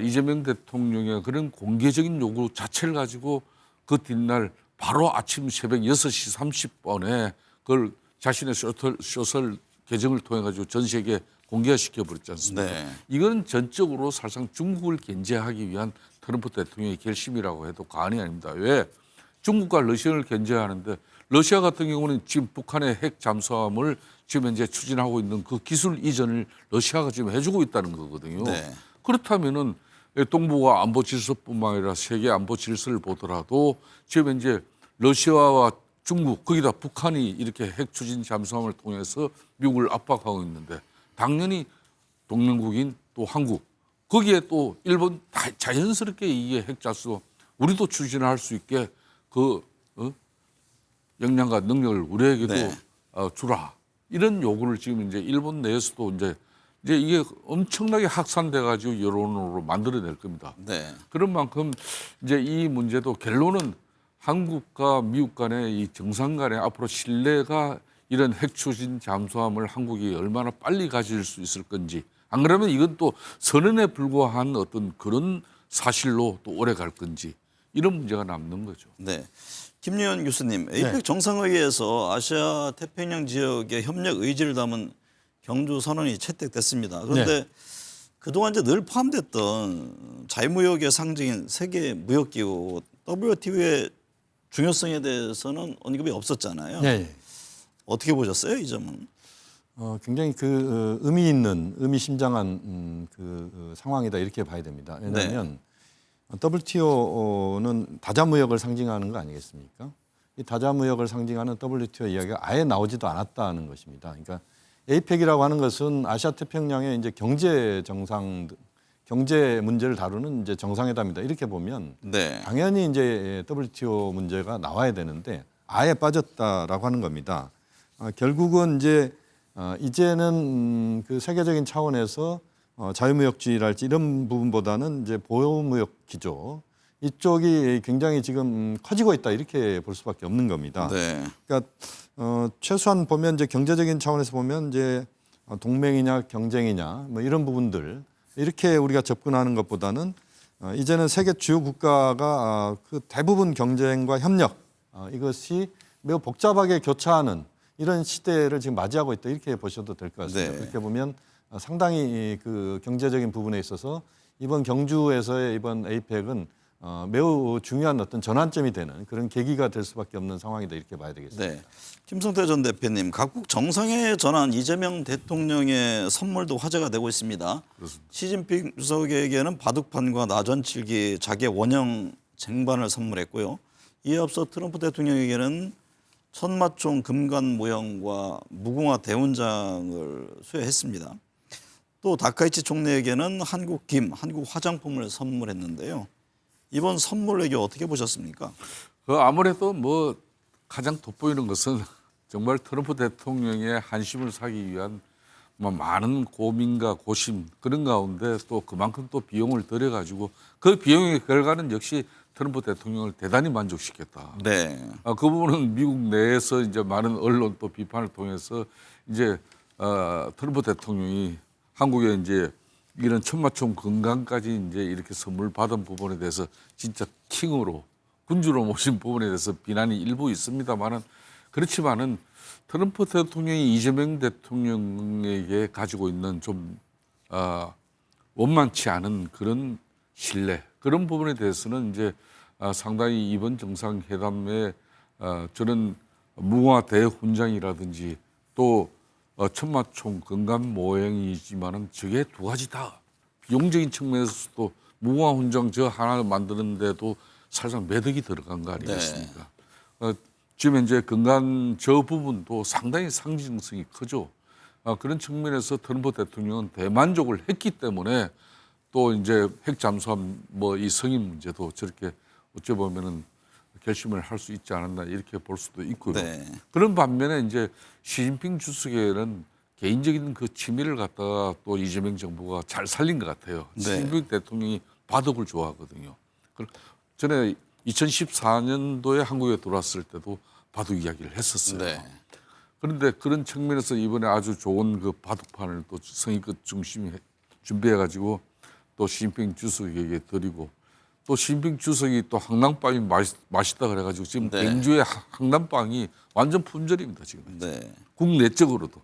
이재명 대통령의 그런 공개적인 요구 자체를 가지고 그 뒷날 바로 아침 새벽 6시 30분에 그걸 자신의 쇼설 계정을 통해 가지고 전 세계에 공개시켜 버렸지 않습니까? 네. 이건 전적으로 사실상 중국을 견제하기 위한 트럼프 대통령의 결심이라고 해도 과언이 아닙니다. 왜? 중국과 러시아를 견제하는데 러시아 같은 경우는 지금 북한의 핵 잠수함을 지금 현재 추진하고 있는 그 기술 이전을 러시아가 지금 해주고 있다는 거거든요. 네. 그렇다면은 동북아 안보 질서뿐만 아니라 세계 안보 질서를 보더라도 지금 현재 러시아와 중국 거기다 북한이 이렇게 핵 추진 잠수함을 통해서 미국을 압박하고 있는데 당연히 동맹국인 또 한국 거기에 또 일본 자연스럽게 이게 핵 잠수함 우리도 추진할 수 있게 그 역량과 능력을 우리에게도 네. 주라 이런 요구를 지금 이제 일본 내에서도 이제 이게 엄청나게 확산돼 가지고 여론으로 만들어낼 겁니다. 네. 그런 만큼 이제 이 문제도 결론은 한국과 미국 간의 이 정상 간의 앞으로 신뢰가 이런 핵 추진 잠수함을 한국이 얼마나 빨리 가질 수 있을 건지 안 그러면 이건 또 선언에 불과한 어떤 그런 사실로 또 오래 갈 건지 이런 문제가 남는 거죠. 네. 김유현 교수님, 에이펙 정상회의에서 아시아 태평양 지역의 협력 의지를 담은 경주 선언이 채택됐습니다. 그런데 그동안 이제 늘 포함됐던 자유무역의 상징인 세계 무역기구 WTO의 중요성에 대해서는 언급이 없었잖아요. 네. 어떻게 보셨어요, 이 점은? 굉장히 그 의미심장한 그 상황이다 이렇게 봐야 됩니다. 왜냐하면 WTO는 다자무역을 상징하는 거 아니겠습니까? 이 다자무역을 상징하는 WTO 이야기가 아예 나오지도 않았다는 것입니다. 그러니까 에이펙이라고 하는 것은 아시아 태평양의 이제 경제 문제를 다루는 이제 정상회담이다 이렇게 보면 네. 당연히 이제 WTO 문제가 나와야 되는데 아예 빠졌다라고 하는 겁니다. 결국은 이제 이제는 그 세계적인 차원에서 자유무역주의랄지 이런 부분보다는 이제 보호무역 기조 이쪽이 굉장히 지금 커지고 있다 이렇게 볼 수밖에 없는 겁니다. 네. 그러니까 최소한 보면 이제 경제적인 차원에서 보면 이제 동맹이냐 경쟁이냐 뭐 이런 부분들 이렇게 우리가 접근하는 것보다는 이제는 세계 주요 국가가 그 대부분 경쟁과 협력 이것이 매우 복잡하게 교차하는 이런 시대를 지금 맞이하고 있다 이렇게 보셔도 될 것 같습니다. 네. 그렇게 보면 상당히 그 경제적인 부분에 있어서 이번 경주에서의 이번 APEC은 매우 중요한 어떤 전환점이 되는 그런 계기가 될 수밖에 없는 상황이다 이렇게 봐야 되겠습니다. 네. 김성태 전 대표님, 각국 정상회의 전환 이재명 대통령의 선물도 화제가 되고 있습니다. 그렇습니다. 시진핑 주석에게는 바둑판과 나전칠기 자개 원형 쟁반을 선물했고요. 이에 앞서 트럼프 대통령에게는 천마총 금관 모형과 무궁화 대훈장을 수여했습니다. 또 다카이치 총리에게는 한국 김, 한국 화장품을 선물했는데요. 이번 선물 외교 어떻게 보셨습니까? 아무래도 뭐 가장 돋보이는 것은 정말 트럼프 대통령의 한심을 사기 위한 뭐 많은 고민과 고심 그런 가운데 또 그만큼 또 비용을 들여가지고 그 비용의 결과는 역시 트럼프 대통령을 대단히 만족시켰다. 네. 그 부분은 미국 내에서 이제 많은 언론 또 비판을 통해서 이제 트럼프 대통령이 한국에 이제 이런 천마총 건강까지 이제 이렇게 선물 받은 부분에 대해서 진짜 킹으로 군주로 모신 부분에 대해서 비난이 일부 있습니다만은 그렇지만은 트럼프 대통령이 이재명 대통령에게 가지고 있는 좀 원만치 않은 그런 신뢰 그런 부분에 대해서는 이제 상당히 이번 정상회담에 저는 무궁화 대훈장이라든지 또 천마총 건강 모형이지만은 저게 두 가지 다 비용적인 측면에서도 무궁화 훈장 저 하나 만드는데도 사실상 매덕이 들어간 거 아니겠습니까? 지금 현재 건강 저 부분도 상당히 상징성이 크죠. 그런 측면에서 트럼프 대통령은 대만족을 했기 때문에 또 이제 핵 잠수함 뭐 이 승인 문제도 저렇게 어찌 보면은 결심을 할 수 있지 않았나 이렇게 볼 수도 있고요. 네. 그런 반면에 이제 시진핑 주석에는 개인적인 그 취미를 갖다가 또 이재명 정부가 잘 살린 것 같아요. 네. 시진핑 대통령이 바둑을 좋아하거든요. 전에 2014년도에 한국에 들어왔을 때도 바둑 이야기를 했었어요. 네. 그런데 그런 측면에서 이번에 아주 좋은 그 바둑판을 또 성의껏 중심에 준비해가지고 또 시진핑 주석에게 드리고 또 시진핑 주석이 또 황남빵이 맛있다 그래가지고 지금 네. 경주의 황남빵이 완전 품절입니다 지금. 네. 국내적으로도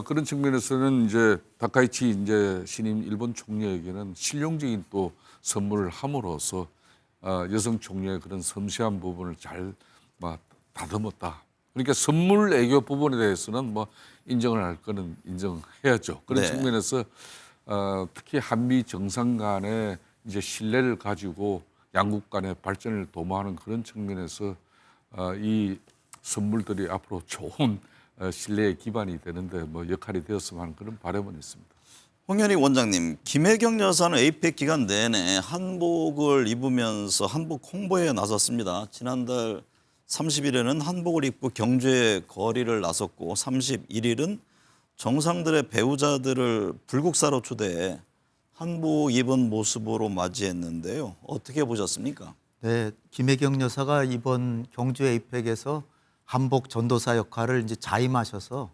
그런 측면에서는 이제 다카이치 이제 신임 일본 총리에게는 실용적인 또 선물을 함으로써 여성 총리의 그런 섬세한 부분을 잘 다듬었다. 그러니까 선물 애교 부분에 대해서는 뭐 인정을 할 거는 인정해야죠. 그런 네. 측면에서 특히 한미 정상 간의 이제 신뢰를 가지고 양국 간의 발전을 도모하는 그런 측면에서 이 선물들이 앞으로 좋은 신뢰의 기반이 되는데 뭐 역할이 되었으면 하는 그런 바람은 있습니다. 홍현희 원장님, 김혜경 여사는 APEC 기간 내내 한복을 입으면서 한복 홍보에 나섰습니다. 지난달 30일에는 한복을 입고 경주의 거리를 나섰고 31일은 정상들의 배우자들을 불국사로 초대해 한복 입은 모습으로 맞이했는데요. 어떻게 보셨습니까? 네, 김혜경 여사가 이번 경주 에이펙에서 한복 전도사 역할을 이제 자임하셔서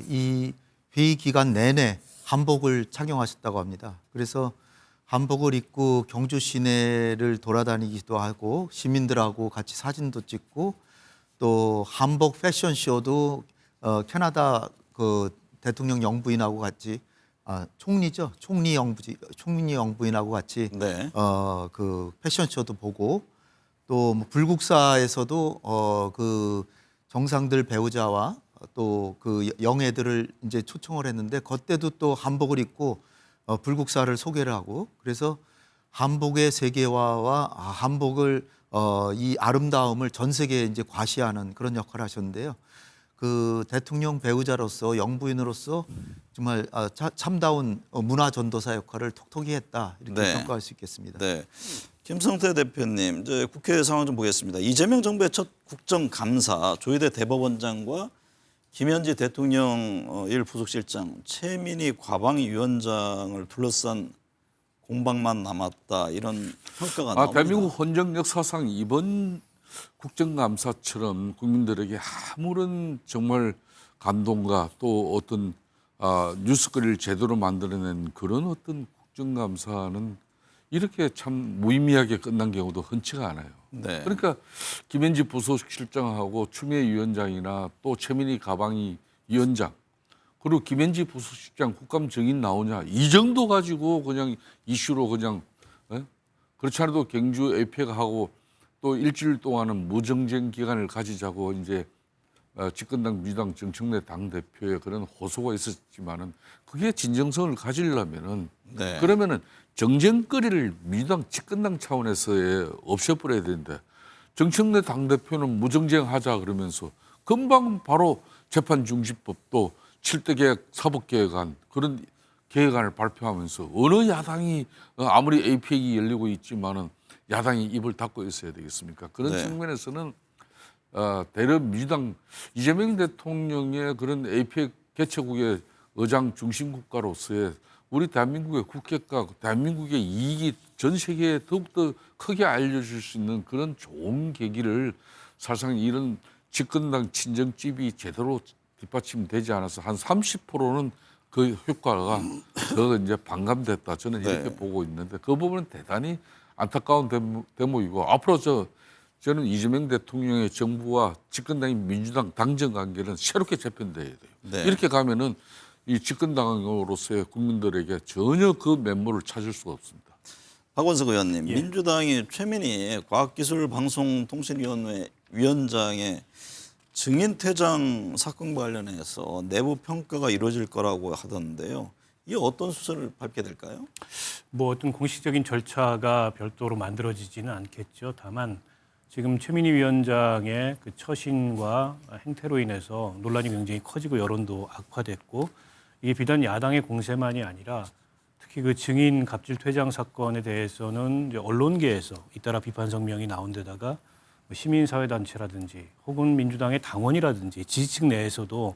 이 회의 기간 내내 한복을 착용하셨다고 합니다. 그래서 한복을 입고 경주 시내를 돌아다니기도 하고 시민들하고 같이 사진도 찍고 또 한복 패션쇼도 캐나다 그 대통령 영부인하고 같이 총리죠. 총리 영부인하고 같이 네. 그 패션쇼도 보고 또 뭐 불국사에서도 그 정상들 배우자와 또 그 영예들을 이제 초청을 했는데 그때도 또 한복을 입고 불국사를 소개를 하고 그래서 한복의 세계화와 한복을 이 아름다움을 전 세계에 이제 과시하는 그런 역할을 하셨는데요. 그 대통령 배우자로서 영부인으로서 정말 참다운 문화 전도사 역할을 톡톡히 했다 이렇게 네. 평가할 수 있겠습니다. 네. 김성태 대표님, 이제 국회 상황 좀 보겠습니다. 이재명 정부의 첫 국정감사 조희대 대법원장과 김현지 대통령 일 부속실장 최민희 과방위원장을 둘러싼 공방만 남았다 이런 평가가 나옵니다. 대한민국 헌정 역사상 이번 국정감사처럼 국민들에게 아무런 정말 감동과 또 어떤 뉴스거리를 제대로 만들어낸 그런 어떤 국정감사는 이렇게 참 무의미하게 끝난 경우도 흔치가 않아요. 네. 그러니까 김현지 부속실장하고 추미애 위원장이나 또 최민희 가방위 위원장 그리고 김현지 부속실장 국감 증인 나오냐 이 정도 가지고 그냥 이슈로 그냥 그렇지 않아도 경주 에이펙하고 또 일주일 동안은 무정쟁 기간을 가지자고 이제 집권당 민주당 정청래 당대표의 그런 호소가 있었지만은 그게 진정성을 가지려면은 네. 그러면은 정쟁거리를 민주당 집권당 차원에서 없애버려야 되는데 정청래 당대표는 무정쟁하자 그러면서 금방 바로 재판중지법도 7대 계획 사법개혁안 그런 계획안을 발표하면서 어느 야당이 아무리 APEC이 열리고 있지만은 야당이 입을 닫고 있어야 되겠습니까? 그런 네. 측면에서는 대려 민주당 이재명 대통령의 그런 APEC 개최국의 의장 중심 국가로서의 우리 대한민국의 국격과 대한민국의 이익이 전 세계에 더욱더 크게 알려줄 수 있는 그런 좋은 계기를 사실상 이런 집권당 친정집이 제대로 뒷받침되지 않아서 한 30%는 그 효과가 더 이제 반감됐다. 저는 이렇게 네. 보고 있는데 그 부분은 대단히 안타까운 대목이고 앞으로 저는 이재명 대통령의 정부와 집권당인 민주당 당정 관계는 새롭게 재편돼야 돼요. 네. 이렇게 가면은 이 집권당으로서의 국민들에게 전혀 그 면모를 찾을 수가 없습니다. 박원석 의원님, 민주당이 최민희 과학기술방송통신위원회 위원장의 증인 퇴장 사건 관련해서 내부 평가가 이루어질 거라고 하던데요. 이게 어떤 수사를 밟게 될까요? 뭐 어떤 공식적인 절차가 별도로 만들어지지는 않겠죠. 다만 지금 최민희 위원장의 그 처신과 행태로 인해서 논란이 굉장히 커지고 여론도 악화됐고 이게 비단 야당의 공세만이 아니라 특히 그 증인 갑질 퇴장 사건에 대해서는 이제 언론계에서 잇따라 비판 성명이 나온 데다가 시민사회단체라든지 혹은 민주당의 당원이라든지 지지층 내에서도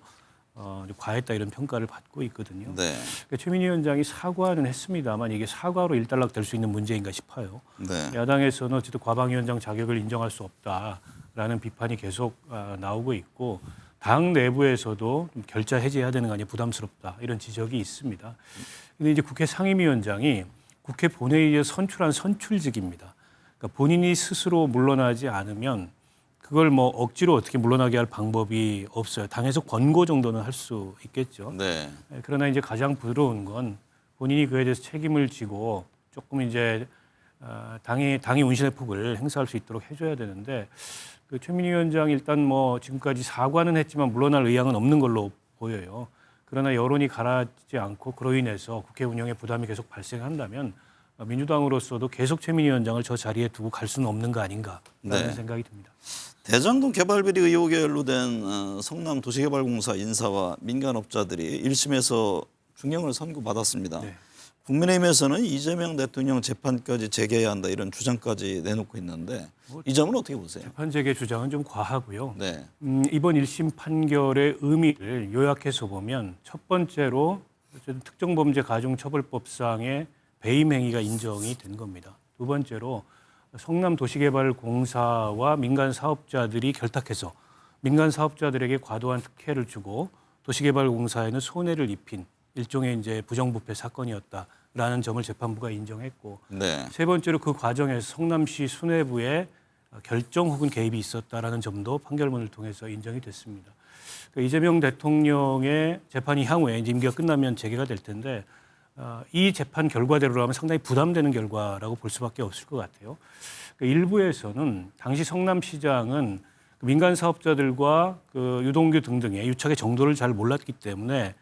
과했다 이런 평가를 받고 있거든요. 네. 그러니까 최민희 위원장이 사과는 했습니다만 이게 사과로 일단락될 수 있는 문제인가 싶어요. 네. 야당에서는 어쨌든 과방위원장 자격을 인정할 수 없다라는 비판이 계속 나오고 있고 당 내부에서도 좀 결자 해제해야 되는 거 아니냐 부담스럽다 이런 지적이 있습니다. 근데 이제 국회 상임위원장이 국회 본회의에 선출한 선출직입니다. 그러니까 본인이 스스로 물러나지 않으면 그걸 뭐 억지로 어떻게 물러나게 할 방법이 없어요. 당에서 권고 정도는 할 수 있겠죠. 네. 그러나 이제 가장 부러운 건 본인이 그에 대해서 책임을 지고 조금 이제 당이 운신의 폭을 행사할 수 있도록 해줘야 되는데 그 최민희 위원장 일단 뭐 지금까지 사과는 했지만 물러날 의향은 없는 걸로 보여요. 그러나 여론이 가라앉지 않고 그로 인해서 국회 운영에 부담이 계속 발생한다면 민주당으로서도 계속 최민희 위원장을 저 자리에 두고 갈 수는 없는 거 아닌가라는 네. 생각이 듭니다. 대장동 개발비리 의혹에 연루된 성남 도시개발공사 인사와 민간업자들이 1심에서 중형을 선고받았습니다. 네. 국민의힘에서는 이재명 대통령 재판까지 재개해야 한다 이런 주장까지 내놓고 있는데 이 점은 어떻게 보세요? 재판 재개 주장은 좀 과하고요. 네. 이번 1심 판결의 의미를 요약해서 보면 첫 번째로 어쨌든 특정범죄가중처벌법상의 배임 행위가 인정이 된 겁니다. 두 번째로 성남도시개발공사와 민간 사업자들이 결탁해서 민간 사업자들에게 과도한 특혜를 주고 도시개발공사에는 손해를 입힌 일종의 이제 부정부패 사건이었다라는 점을 재판부가 인정했고 네. 세 번째로 그 과정에서 성남시 수뇌부의 결정 혹은 개입이 있었다라는 점도 판결문을 통해서 인정이 됐습니다. 그러니까 이재명 대통령의 재판이 향후에 이제 임기가 끝나면 재개가 될 텐데 이 재판 결과대로라면 상당히 부담되는 결과라고 볼 수밖에 없을 것 같아요. 그러니까 일부에서는 당시 성남시장은 민간 사업자들과 그 유동규 등등의 유착의 정도를 잘 몰랐기 때문에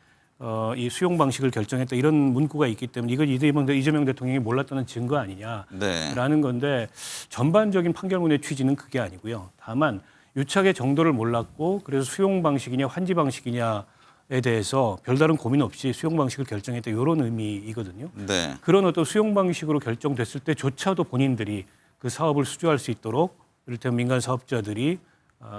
이 수용 방식을 결정했다 이런 문구가 있기 때문에 이걸 이재명 대통령이 몰랐다는 증거 아니냐라는 네. 건데 전반적인 판결문의 취지는 그게 아니고요. 다만 유착의 정도를 몰랐고 그래서 수용 방식이냐 환지 방식이냐에 대해서 별다른 고민 없이 수용 방식을 결정했다 이런 의미이거든요. 네. 그런 어떤 수용 방식으로 결정됐을 때조차도 본인들이 그 사업을 수주할 수 있도록 이를테면 민간 사업자들이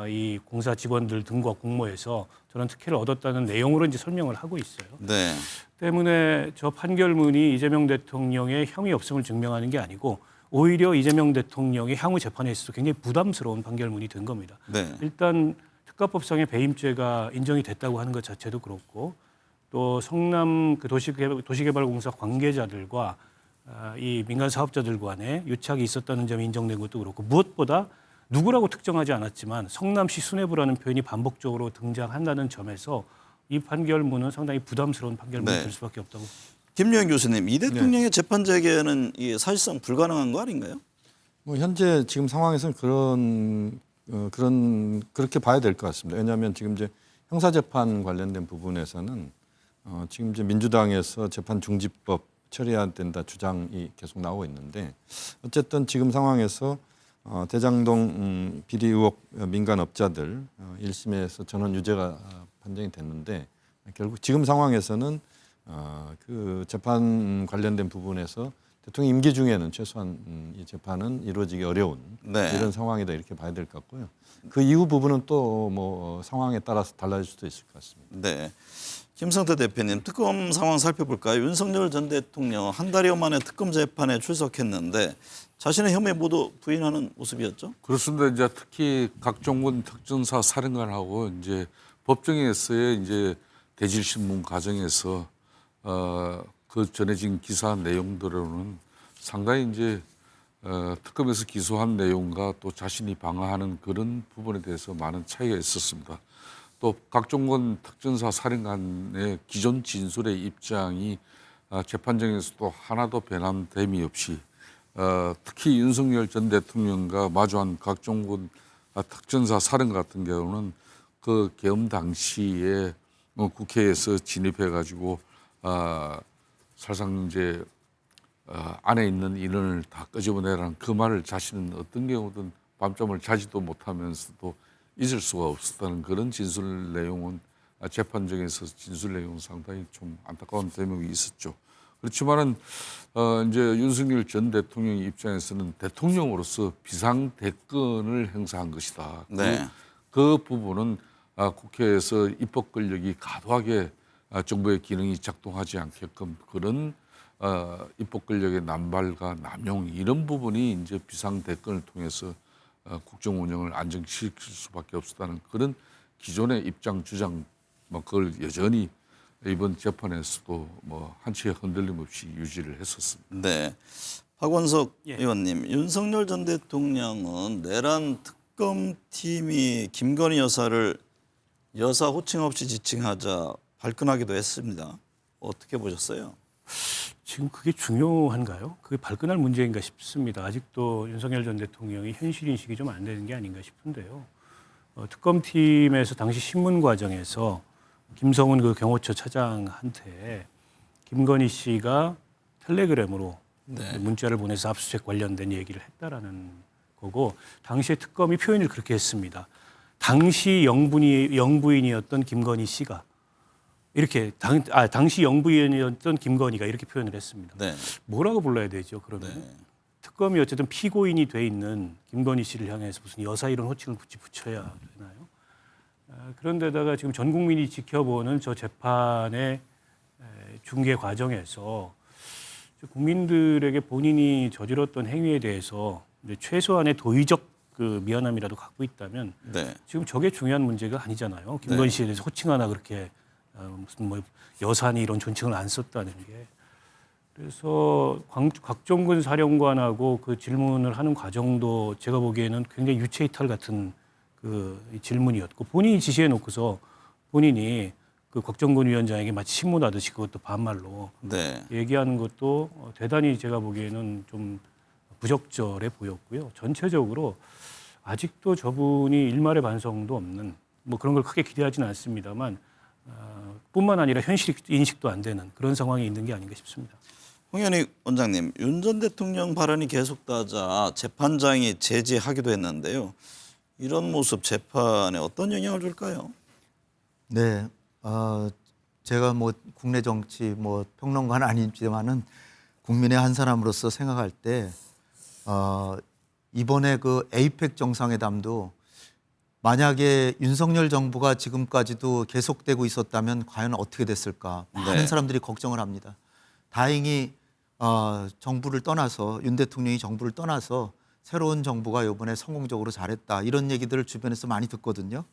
이 공사 직원들 등과 공모해서 저런 특혜를 얻었다는 내용으로 이제 설명을 하고 있어요. 네. 때문에 저 판결문이 이재명 대통령의 혐의 없음을 증명하는 게 아니고 오히려 이재명 대통령의 향후 재판에 있어서 굉장히 부담스러운 판결문이 된 겁니다. 네. 일단 특가법상의 배임죄가 인정이 됐다고 하는 것 자체도 그렇고 또 성남 그 도시개발공사 관계자들과 이 민간 사업자들 간에 유착이 있었다는 점이 인정된 것도 그렇고 무엇보다 누구라고 특정하지 않았지만 성남시 수뇌부라는 표현이 반복적으로 등장한다는 점에서 이 판결문은 상당히 부담스러운 판결문이 네. 될 수밖에 없다고. 김유현 교수님, 이 대통령의 재판 재개는 이게 사실상 불가능한 거 아닌가요? 뭐 현재 지금 상황에서는 그렇게 봐야 될 것 같습니다. 왜냐하면 지금 이제 형사 재판 관련된 부분에서는 지금 이제 민주당에서 재판 중지법 처리해야 된다 주장이 계속 나오고 있는데 어쨌든 지금 상황에서 대장동 비리 의혹 민간 업자들 1심에서 전원 유죄가 판정이 됐는데 결국 지금 상황에서는 그 재판 관련된 부분에서 대통령 임기 중에는 최소한 이 재판은 이루어지기 어려운 네. 이런 상황이다 이렇게 봐야 될 것 같고요. 그 이후 부분은 또 뭐 상황에 따라서 달라질 수도 있을 것 같습니다. 네. 김성태 대표님, 특검 상황 살펴볼까요? 윤석열 전 대통령 한 달여 만에 특검 재판에 출석했는데 자신의 혐의 모두 부인하는 모습이었죠? 그렇습니다. 이제 특히 각종군 특전사 사령관하고 이제 법정에서의 이제 대질신문 과정에서 그 전해진 기사 내용들로는 상당히 이제 특검에서 기소한 내용과 또 자신이 방어하는 그런 부분에 대해서 많은 차이가 있었습니다. 또 각종군 특전사 사령관의 기존 진술의 입장이 재판정에서도 하나도 변함됨이 없이 특히 윤석열 전 대통령과 마주한 각종군 특전사 사령관 같은 경우는 그 계엄 당시에 국회에서 진입해 가지고 사실상 이제 안에 있는 인원을 다 끄집어내라는 그 말을 자신은 어떤 경우든 밤잠을 자지도 못하면서도 잊을 수가 없었다는 그런 진술 내용은 재판정에서 진술 내용은 상당히 좀 안타까운 대목이 있었죠. 그렇지만은 이제 윤석열 전 대통령 입장에서는 대통령으로서 비상 대권을 행사한 것이다. 네. 그 부분은 국회에서 입법 권력이 과도하게 정부의 기능이 작동하지 않게끔 그런 입법 권력의 남발과 남용 이런 부분이 이제 비상 대권을 통해서 국정 운영을 안정시킬 수밖에 없었다는 그런 기존의 입장 주장 뭐 그걸 여전히 이번 재판에서도 뭐 한치의 흔들림 없이 유지를 했었습니다. 네. 박원석 예. 의원님, 윤석열 전 대통령은 내란 특검팀이 김건희 여사를 여사 호칭 없이 지칭하자 발끈하기도 했습니다. 어떻게 보셨어요? 지금 그게 중요한가요? 그게 발끈할 문제인가 싶습니다. 아직도 윤석열 전 대통령이 현실 인식이 좀 안 되는 게 아닌가 싶은데요. 특검팀에서 당시 신문 과정에서 김성훈 그 경호처 차장한테 김건희 씨가 텔레그램으로 문자를 보내서 압수수색 관련된 얘기를 했다라는 거고 당시에 특검이 표현을 그렇게 했습니다. 당시 영부인이었던 김건희 씨가 이렇게 당시 영부인이었던 김건희가 이렇게 표현을 했습니다. 네. 뭐라고 불러야 되죠? 그러면 특검이 어쨌든 피고인이 돼 있는 김건희 씨를 향해서 무슨 여사 이런 호칭을 붙여야 되나요? 그런데다가 지금 전 국민이 지켜보는 저 재판의 중계 과정에서 국민들에게 본인이 저질렀던 행위에 대해서 최소한의 도의적 그 미안함이라도 갖고 있다면 네. 지금 저게 중요한 문제가 아니잖아요. 김건희 씨에 대해서 호칭 하나 그렇게 무슨 뭐 여사니 이런 존칭을 안 썼다는 게. 그래서 곽종근 사령관하고 그 질문을 하는 과정도 제가 보기에는 굉장히 유체이탈 같은 그 질문이었고 본인이 지시해 놓고서 본인이 그 곽종근 위원장에게 마치 신문하듯이 그것도 반말로 네. 얘기하는 것도 대단히 제가 보기에는 좀 부적절해 보였고요. 전체적으로 아직도 저분이 일말의 반성도 없는 뭐 그런 걸 크게 기대하지는 않습니다만 뿐만 아니라 현실 인식도 안 되는 그런 상황이 있는 게 아닌가 싶습니다. 홍현희 원장님, 윤 전 대통령 발언이 계속되자 재판장이 제지하기도 했는데요. 이런 모습 재판에 어떤 영향을 줄까요? 네, 제가 뭐 국내 정치 뭐 평론가는 아니지만은 국민의 한 사람으로서 생각할 때 이번에 그 에이펙 정상회담도 만약에 윤석열 정부가 지금까지도 계속되고 있었다면 과연 어떻게 됐을까 많은 네. 사람들이 걱정을 합니다. 다행히 정부를 떠나서 윤 대통령이 정부를 떠나서 새로운 정부가 이번에 성공적으로 잘했다 이런 얘기들을 주변에서 많이 듣거든요.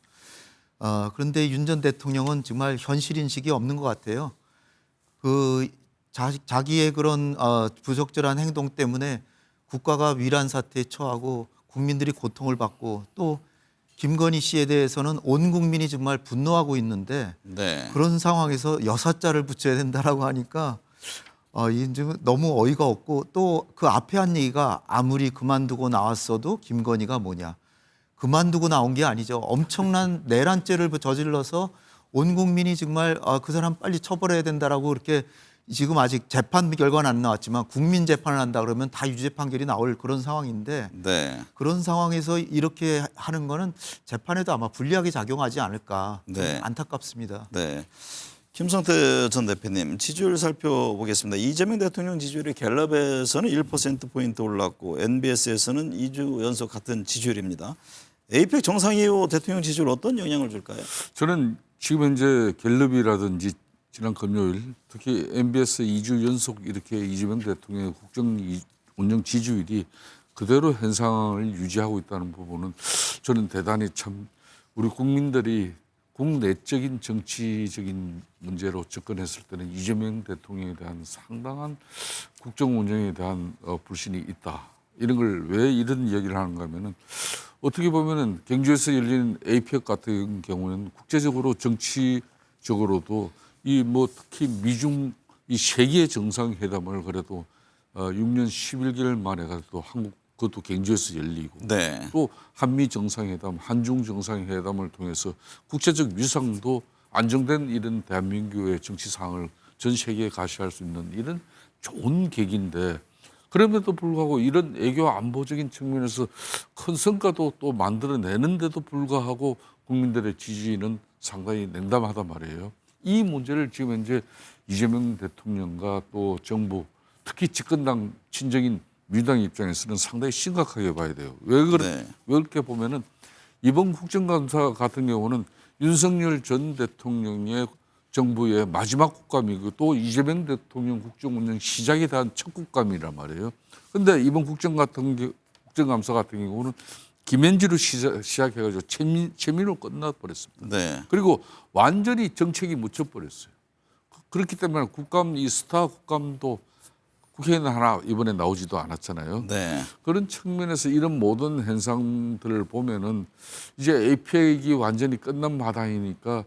그런데 윤 전 대통령은 정말 현실 인식이 없는 것 같아요. 그 자기의 그런 부적절한 행동 때문에 국가가 위란 사태에 처하고 국민들이 고통을 받고 또 김건희 씨에 대해서는 온 국민이 정말 분노하고 있는데 네. 그런 상황에서 여사자를 붙여야 된다라고 하니까 이제 너무 어이가 없고 또 그 앞에 한 얘기가 아무리 그만두고 나왔어도 김건희가 뭐냐. 그만두고 나온 게 아니죠. 엄청난 내란죄를 저질러서 온 국민이 정말 그 사람 빨리 처벌해야 된다라고 그렇게 지금 아직 재판 결과는 안 나왔지만 국민 재판을 한다 그러면 다 유죄 판결이 나올 그런 상황인데 네. 그런 상황에서 이렇게 하는 거는 재판에도 아마 불리하게 작용하지 않을까. 좀 네. 안타깝습니다. 네. 김성태 전 대표님 지지율 살펴보겠습니다. 이재명 대통령 지지율이 갤럽에서는 1%포인트 올랐고 NBS에서는 2주 연속 같은 지지율입니다. 에이펙 정상회의 대통령 지지율 어떤 영향을 줄까요? 저는 지금 현재 갤럽이라든지 지난 금요일 특히 MBS 2주 연속 이렇게 이재명 대통령의 국정 운영 지지율이 그대로 현상을 유지하고 있다는 부분은 저는 대단히 참 우리 국민들이 국내적인 정치적인 문제로 접근했을 때는 이재명 대통령에 대한 상당한 국정 운영에 대한 불신이 있다. 이런 걸 왜 이런 이야기를 하는가 하면은 어떻게 보면은 경주에서 열린 APEC 같은 경우는 국제적으로 정치적으로도 이 뭐 특히 미중 이 세계 정상회담을 그래도 6년 11개월 만에 그래도 한국 그것도 경주에서 열리고 네. 또 한미 정상회담, 한중 정상회담을 통해서 국제적 위상도 안정된 이런 대한민국의 정치 상황을 전 세계에 가시할 수 있는 이런 좋은 계기인데 그럼에도 불구하고 이런 애교 안보적인 측면에서 큰 성과도 또 만들어내는데도 불구하고 국민들의 지지는 상당히 냉담하단 말이에요. 이 문제를 지금 현재 이재명 대통령과 또 정부 특히 집권당 친정인 민주당 입장에서는 상당히 심각하게 봐야 돼요. 왜 그렇게 보면은 이번 국정감사 같은 경우는 윤석열 전 대통령의 정부의 마지막 국감이고 또 이재명 대통령 국정운영 시작에 대한 첫 국감이란 말이에요. 그런데 이번 국정감사 같은 경우는 김현지로 시작해가지고 최민으로 끝나버렸습니다. 네. 그리고 완전히 정책이 묻혀버렸어요. 그렇기 때문에 국감 이 스타 국감도 국회의원 하나 이번에 나오지도 않았잖아요. 네. 그런 측면에서 이런 모든 현상들을 보면은 이제 APEC이 완전히 끝난 마당이니까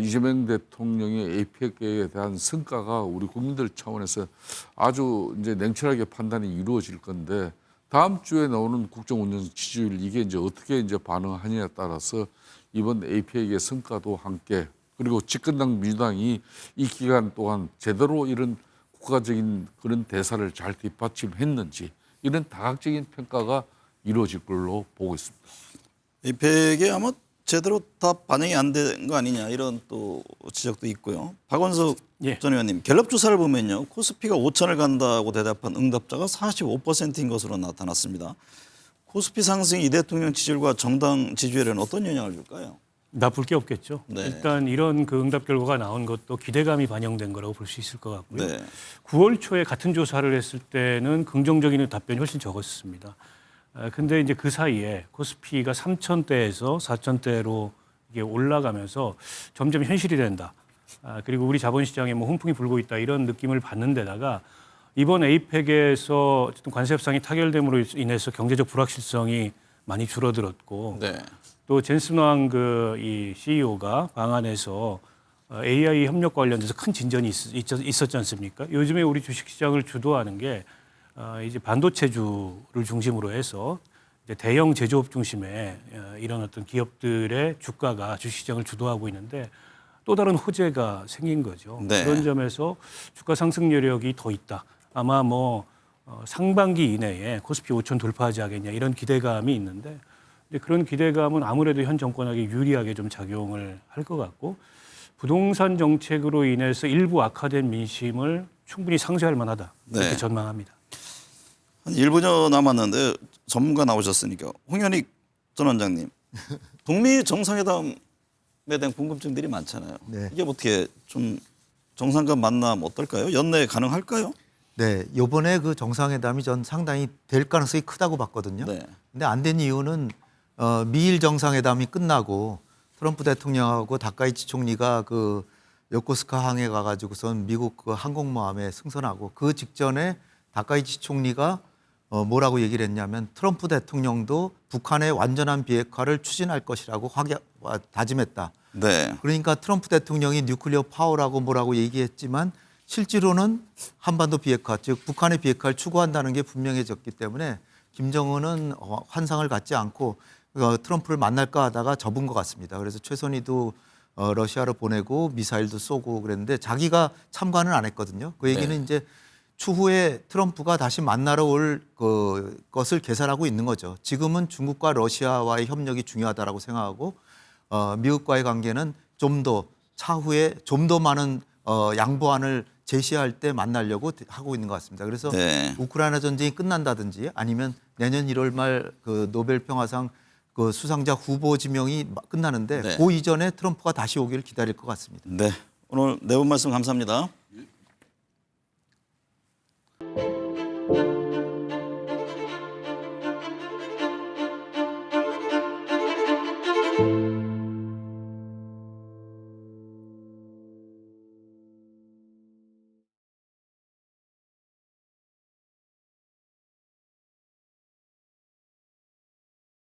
이재명 대통령의 APEC에 대한 성과가 우리 국민들 차원에서 아주 이제 냉철하게 판단이 이루어질 건데 다음 주에 나오는 국정운영 지지율 이게 이제 어떻게 이제 반응하느냐에 따라서 이번 APEC의 성과도 함께 그리고 집권당 민주당이 이 기간 동안 제대로 이런 국가적인 그런 대사를 잘 뒷받침했는지 이런 다각적인 평가가 이루어질 걸로 보고 있습니다. 에이펙에 아마 제대로 다 반영이 안 된 거 아니냐 이런 또 지적도 있고요. 박원석 예. 전 의원님 갤럽 조사를 보면요. 코스피가 5천을 간다고 대답한 응답자가 45%인 것으로 나타났습니다. 코스피 상승이 이 대통령 지지율과 정당 지지율에는 어떤 영향을 줄까요? 나쁠 게 없겠죠. 네. 일단 이런 그 응답 결과가 나온 것도 기대감이 반영된 거라고 볼 수 있을 것 같고요. 네. 9월 초에 같은 조사를 했을 때는 긍정적인 답변이 훨씬 적었습니다. 근데 이제 그 사이에 코스피가 3,000대에서 4,000대로 이게 올라가면서 점점 현실이 된다. 그리고 우리 자본시장에 뭐 훈풍이 불고 있다 이런 느낌을 받는 데다가 이번 에이펙에서 어쨌든 관세 협상이 타결됨으로 인해서 경제적 불확실성이 많이 줄어들었고 네. 또 젠슨왕 이 CEO가 방안에서 AI 협력 관련돼서 큰 진전이 있었지 않습니까? 요즘에 우리 주식시장을 주도하는 게 이제 반도체주를 중심으로 해서 이제 대형 제조업 중심의 이런 어떤 기업들의 주가가 주식시장을 주도하고 있는데 또 다른 호재가 생긴 거죠. 네. 그런 점에서 주가 상승 여력이 더 있다. 아마 뭐 상반기 이내에 코스피 5천 돌파하지 않겠냐 이런 기대감이 있는데 근데 그런 기대감은 아무래도 현 정권에게 유리하게 좀 작용을 할 것 같고 부동산 정책으로 인해서 일부 악화된 민심을 충분히 상쇄할 만하다 이렇게 네. 전망합니다. 한 1분여 남았는데 전문가 나오셨으니까 홍현익 전 원장님 북미 정상회담에 대한 궁금증들이 많잖아요. 네. 이게 어떻게 좀 정상간 만남 어떨까요? 연내 가능할까요? 네, 요번에 그 정상회담이 전 상당히 될 가능성이 크다고 봤거든요. 네. 근데 안 된 이유는 미일 정상회담이 끝나고 트럼프 대통령하고 다카이치 총리가 그 요코스카 항에 가가지고선 미국 그 항공모함에 승선하고 그 직전에 다카이치 총리가 뭐라고 얘기를 했냐면 트럼프 대통령도 북한의 완전한 비핵화를 추진할 것이라고 다짐했다. 네. 그러니까 트럼프 대통령이 뉴클리어 파워라고 뭐라고 얘기했지만 실제로는 한반도 비핵화, 즉 북한의 비핵화를 추구한다는 게 분명해졌기 때문에 김정은은 환상을 갖지 않고 트럼프를 만날까 하다가 접은 것 같습니다. 그래서 최선희도 러시아로 보내고 미사일도 쏘고 그랬는데 자기가 참관은 안 했거든요. 그 얘기는 네. 이제 추후에 트럼프가 다시 만나러 올 것을 계산하고 있는 거죠. 지금은 중국과 러시아와의 협력이 중요하다라고 생각하고 미국과의 관계는 좀 더 차후에 좀 더 많은 양보안을 제시할 때 만나려고 하고 있는 것 같습니다. 그래서 네. 우크라이나 전쟁이 끝난다든지 아니면 내년 1월 말 그 노벨 평화상 그 수상자 후보 지명이 끝나는데 네. 그 이전에 트럼프가 다시 오기를 기다릴 것 같습니다. 네. 오늘 네 분 말씀 감사합니다.